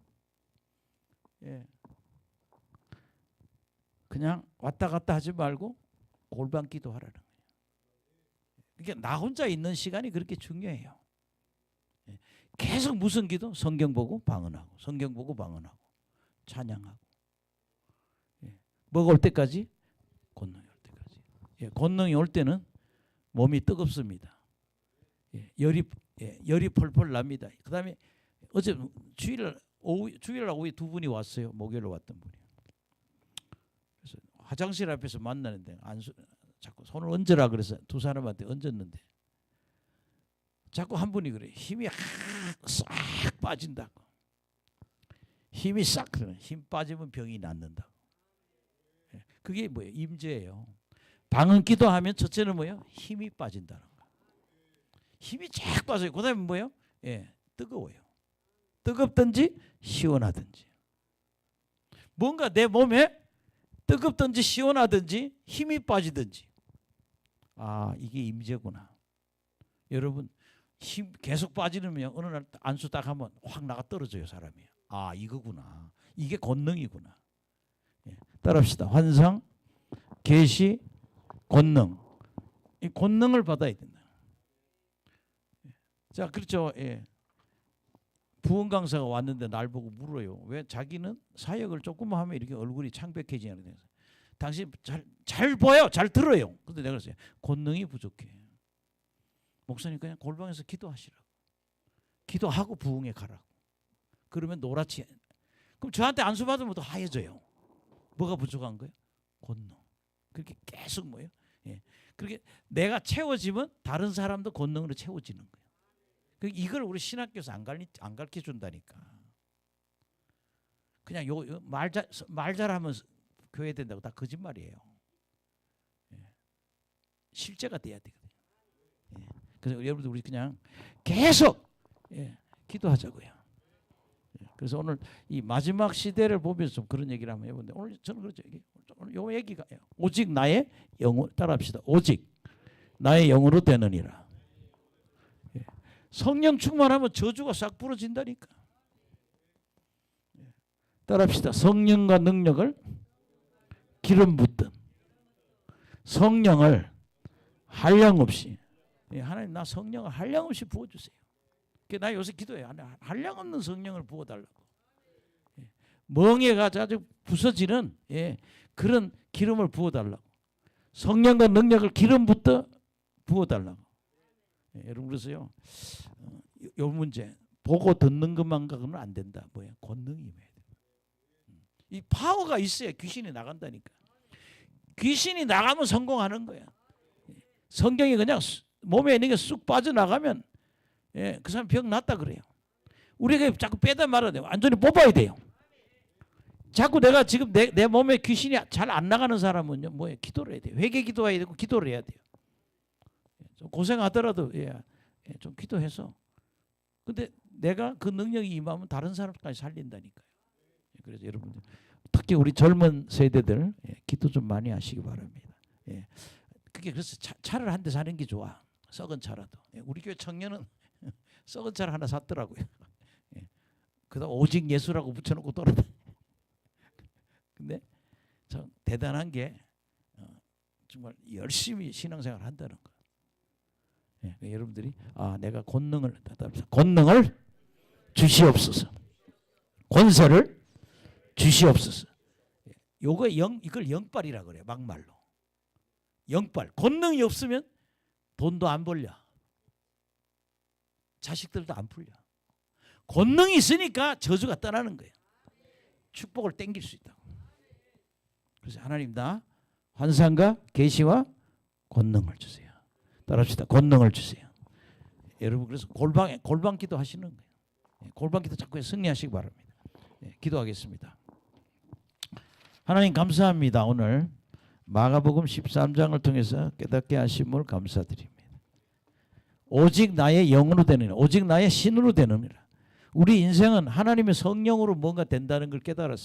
예. 그냥 왔다 갔다 하지 말고 골반 기도하라는 거예요. 그러니까 나 혼자 있는 시간이 그렇게 중요해요. 예. 계속 무슨 기도? 성경 보고 방언하고, 성경 보고 방언하고, 찬양하고. 예. 뭐가 올 때까지? 권능이 올 때까지. 예. 권능이 올 때는 몸이 뜨겁습니다. 예. 열이 펄펄 납니다. 그 다음에 어제 주일날 오후에 두 분이 왔어요. 목요일에 왔던 분이. 그래서 화장실 앞에서 만나는데 자꾸 손을 얹으라 그래서 두 사람한테 얹었는데 자꾸 한 분이 그래. 힘이 싹 빠진다고. 힘이 싹 그래. 힘 빠지면 병이 낫는다고. 그게 뭐예요? 임재예요. 방언 기도하면 첫째는 뭐예요? 힘이 빠진다는 거. 힘이 쫙 빠져요. 그다음에 뭐예요? 예, 뜨거워요. 뜨겁든지 시원하든지. 뭔가 내 몸에 뜨겁든지 시원하든지 힘이 빠지든지. 아, 이게 임재구나. 여러분 힘 계속 빠지면 어느 날 안수 딱 하면 확 나가 떨어져요 사람이. 아, 이거구나. 이게 권능이구나. 예, 따라합시다. 환상, 계시, 권능. 이 권능을 받아야 된다. 자, 그렇죠. 예. 부흥 강사가 왔는데 날 보고 물어요. 왜 자기는 사역을 조금만 하면 이렇게 얼굴이 창백해지냐는 거예요. 당신 잘 보여, 잘 들어요. 근데 내가 그랬어요. 권능이 부족해. 목사님 그냥 골방에서 기도하시라고. 기도하고 부흥에 가라고. 그러면 노랗지. 그럼 저한테 안수 받으면 또 하얘져요. 뭐가 부족한 거예요? 권능. 그렇게 계속 뭐예요? 예. 그렇게 내가 채워지면 다른 사람도 권능으로 채워지는 거예요. 이걸 우리 신학교에서 안 가르쳐 준다니까. 그냥 말 잘하면 교회 된다고 다 거짓말이에요. 예. 실제가 돼야 되거든요. 예. 그래서 여러분들 우리 그냥 계속 기도하자고요. 예. 그래서 오늘 이 마지막 시대를 보면서 좀 그런 얘기를 한번 해보는데 오늘 저는 그렇죠. 오늘 요 얘기가 오직 나의 영으로 따라합시다. 오직 나의 영으로 되느니라. 성령 충만하면 저주가 싹 부러진다니까. 따라합시다. 성령과 능력을 기름 붓든 성령을 한량없이. 하나님 나 성령을 한량없이 부어주세요. 나 요새 기도해요. 한량없는 성령을 부어달라고. 멍에가 아주 부서지는 그런 기름을 부어달라고. 성령과 능력을 기름 붓어 부어달라고. 여러분 그래서요. 요 문제 보고 듣는 것만 가면 안 된다. 뭐야? 권능이 임해야 돼. 이 파워가 있어야 귀신이 나간다니까. 귀신이 나가면 성공하는 거야. 성경이 그냥 몸에 있는 게 쑥 빠져나가면 그 사람 병 났다 그래요. 우리가 자꾸 빼다 말아야 돼요. 완전히 뽑아야 돼요. 자꾸 내가 지금 내 몸에 귀신이 잘 안 나가는 사람은요. 뭐예요? 기도를 해야 돼요. 회개 기도해야 되고 기도를 해야 돼요. 좀 고생하더라도 좀 기도해서. 근데 내가 그 능력이 임하면 다른 사람까지 살린다니까요. 그래서 여러분들 특히 우리 젊은 세대들 기도 좀 많이 하시기 바랍니다. 그게 그래서 차를 한 대 사는 게 좋아. 썩은 차라도. 우리 교회 청년은 썩은 차를 하나 샀더라고요. 그다음 오직 예수라고 붙여놓고 돌아다. 근데 참 대단한 게 정말 열심히 신앙생활 한다는 거. 여러분들이 내가 권능을 주시옵소서. 권세를 주시옵소서. 이걸 영빨이라 그래요. 막말로. 영빨. 권능이 없으면 돈도 안 벌려. 자식들도 안 풀려. 권능이 있으니까 저주가 떠나는 거예요. 축복을 땡길 수 있다고. 그래서 하나님 나 환상과 계시와 권능을 주세요. 따라합시다. 권능을 주세요. 여러분 그래서 골방 기도 하시는 거예요. 골방 기도 자꾸 승리하시기 바랍니다. 기도하겠습니다. 하나님 감사합니다. 오늘 마가복음 13장을 통해서 깨닫게 하심을 감사드립니다. 오직 나의 영으로 되느니라. 오직 나의 신으로 되느니라. 우리 인생은 하나님의 성령으로 뭔가 된다는 걸 깨달았습니다.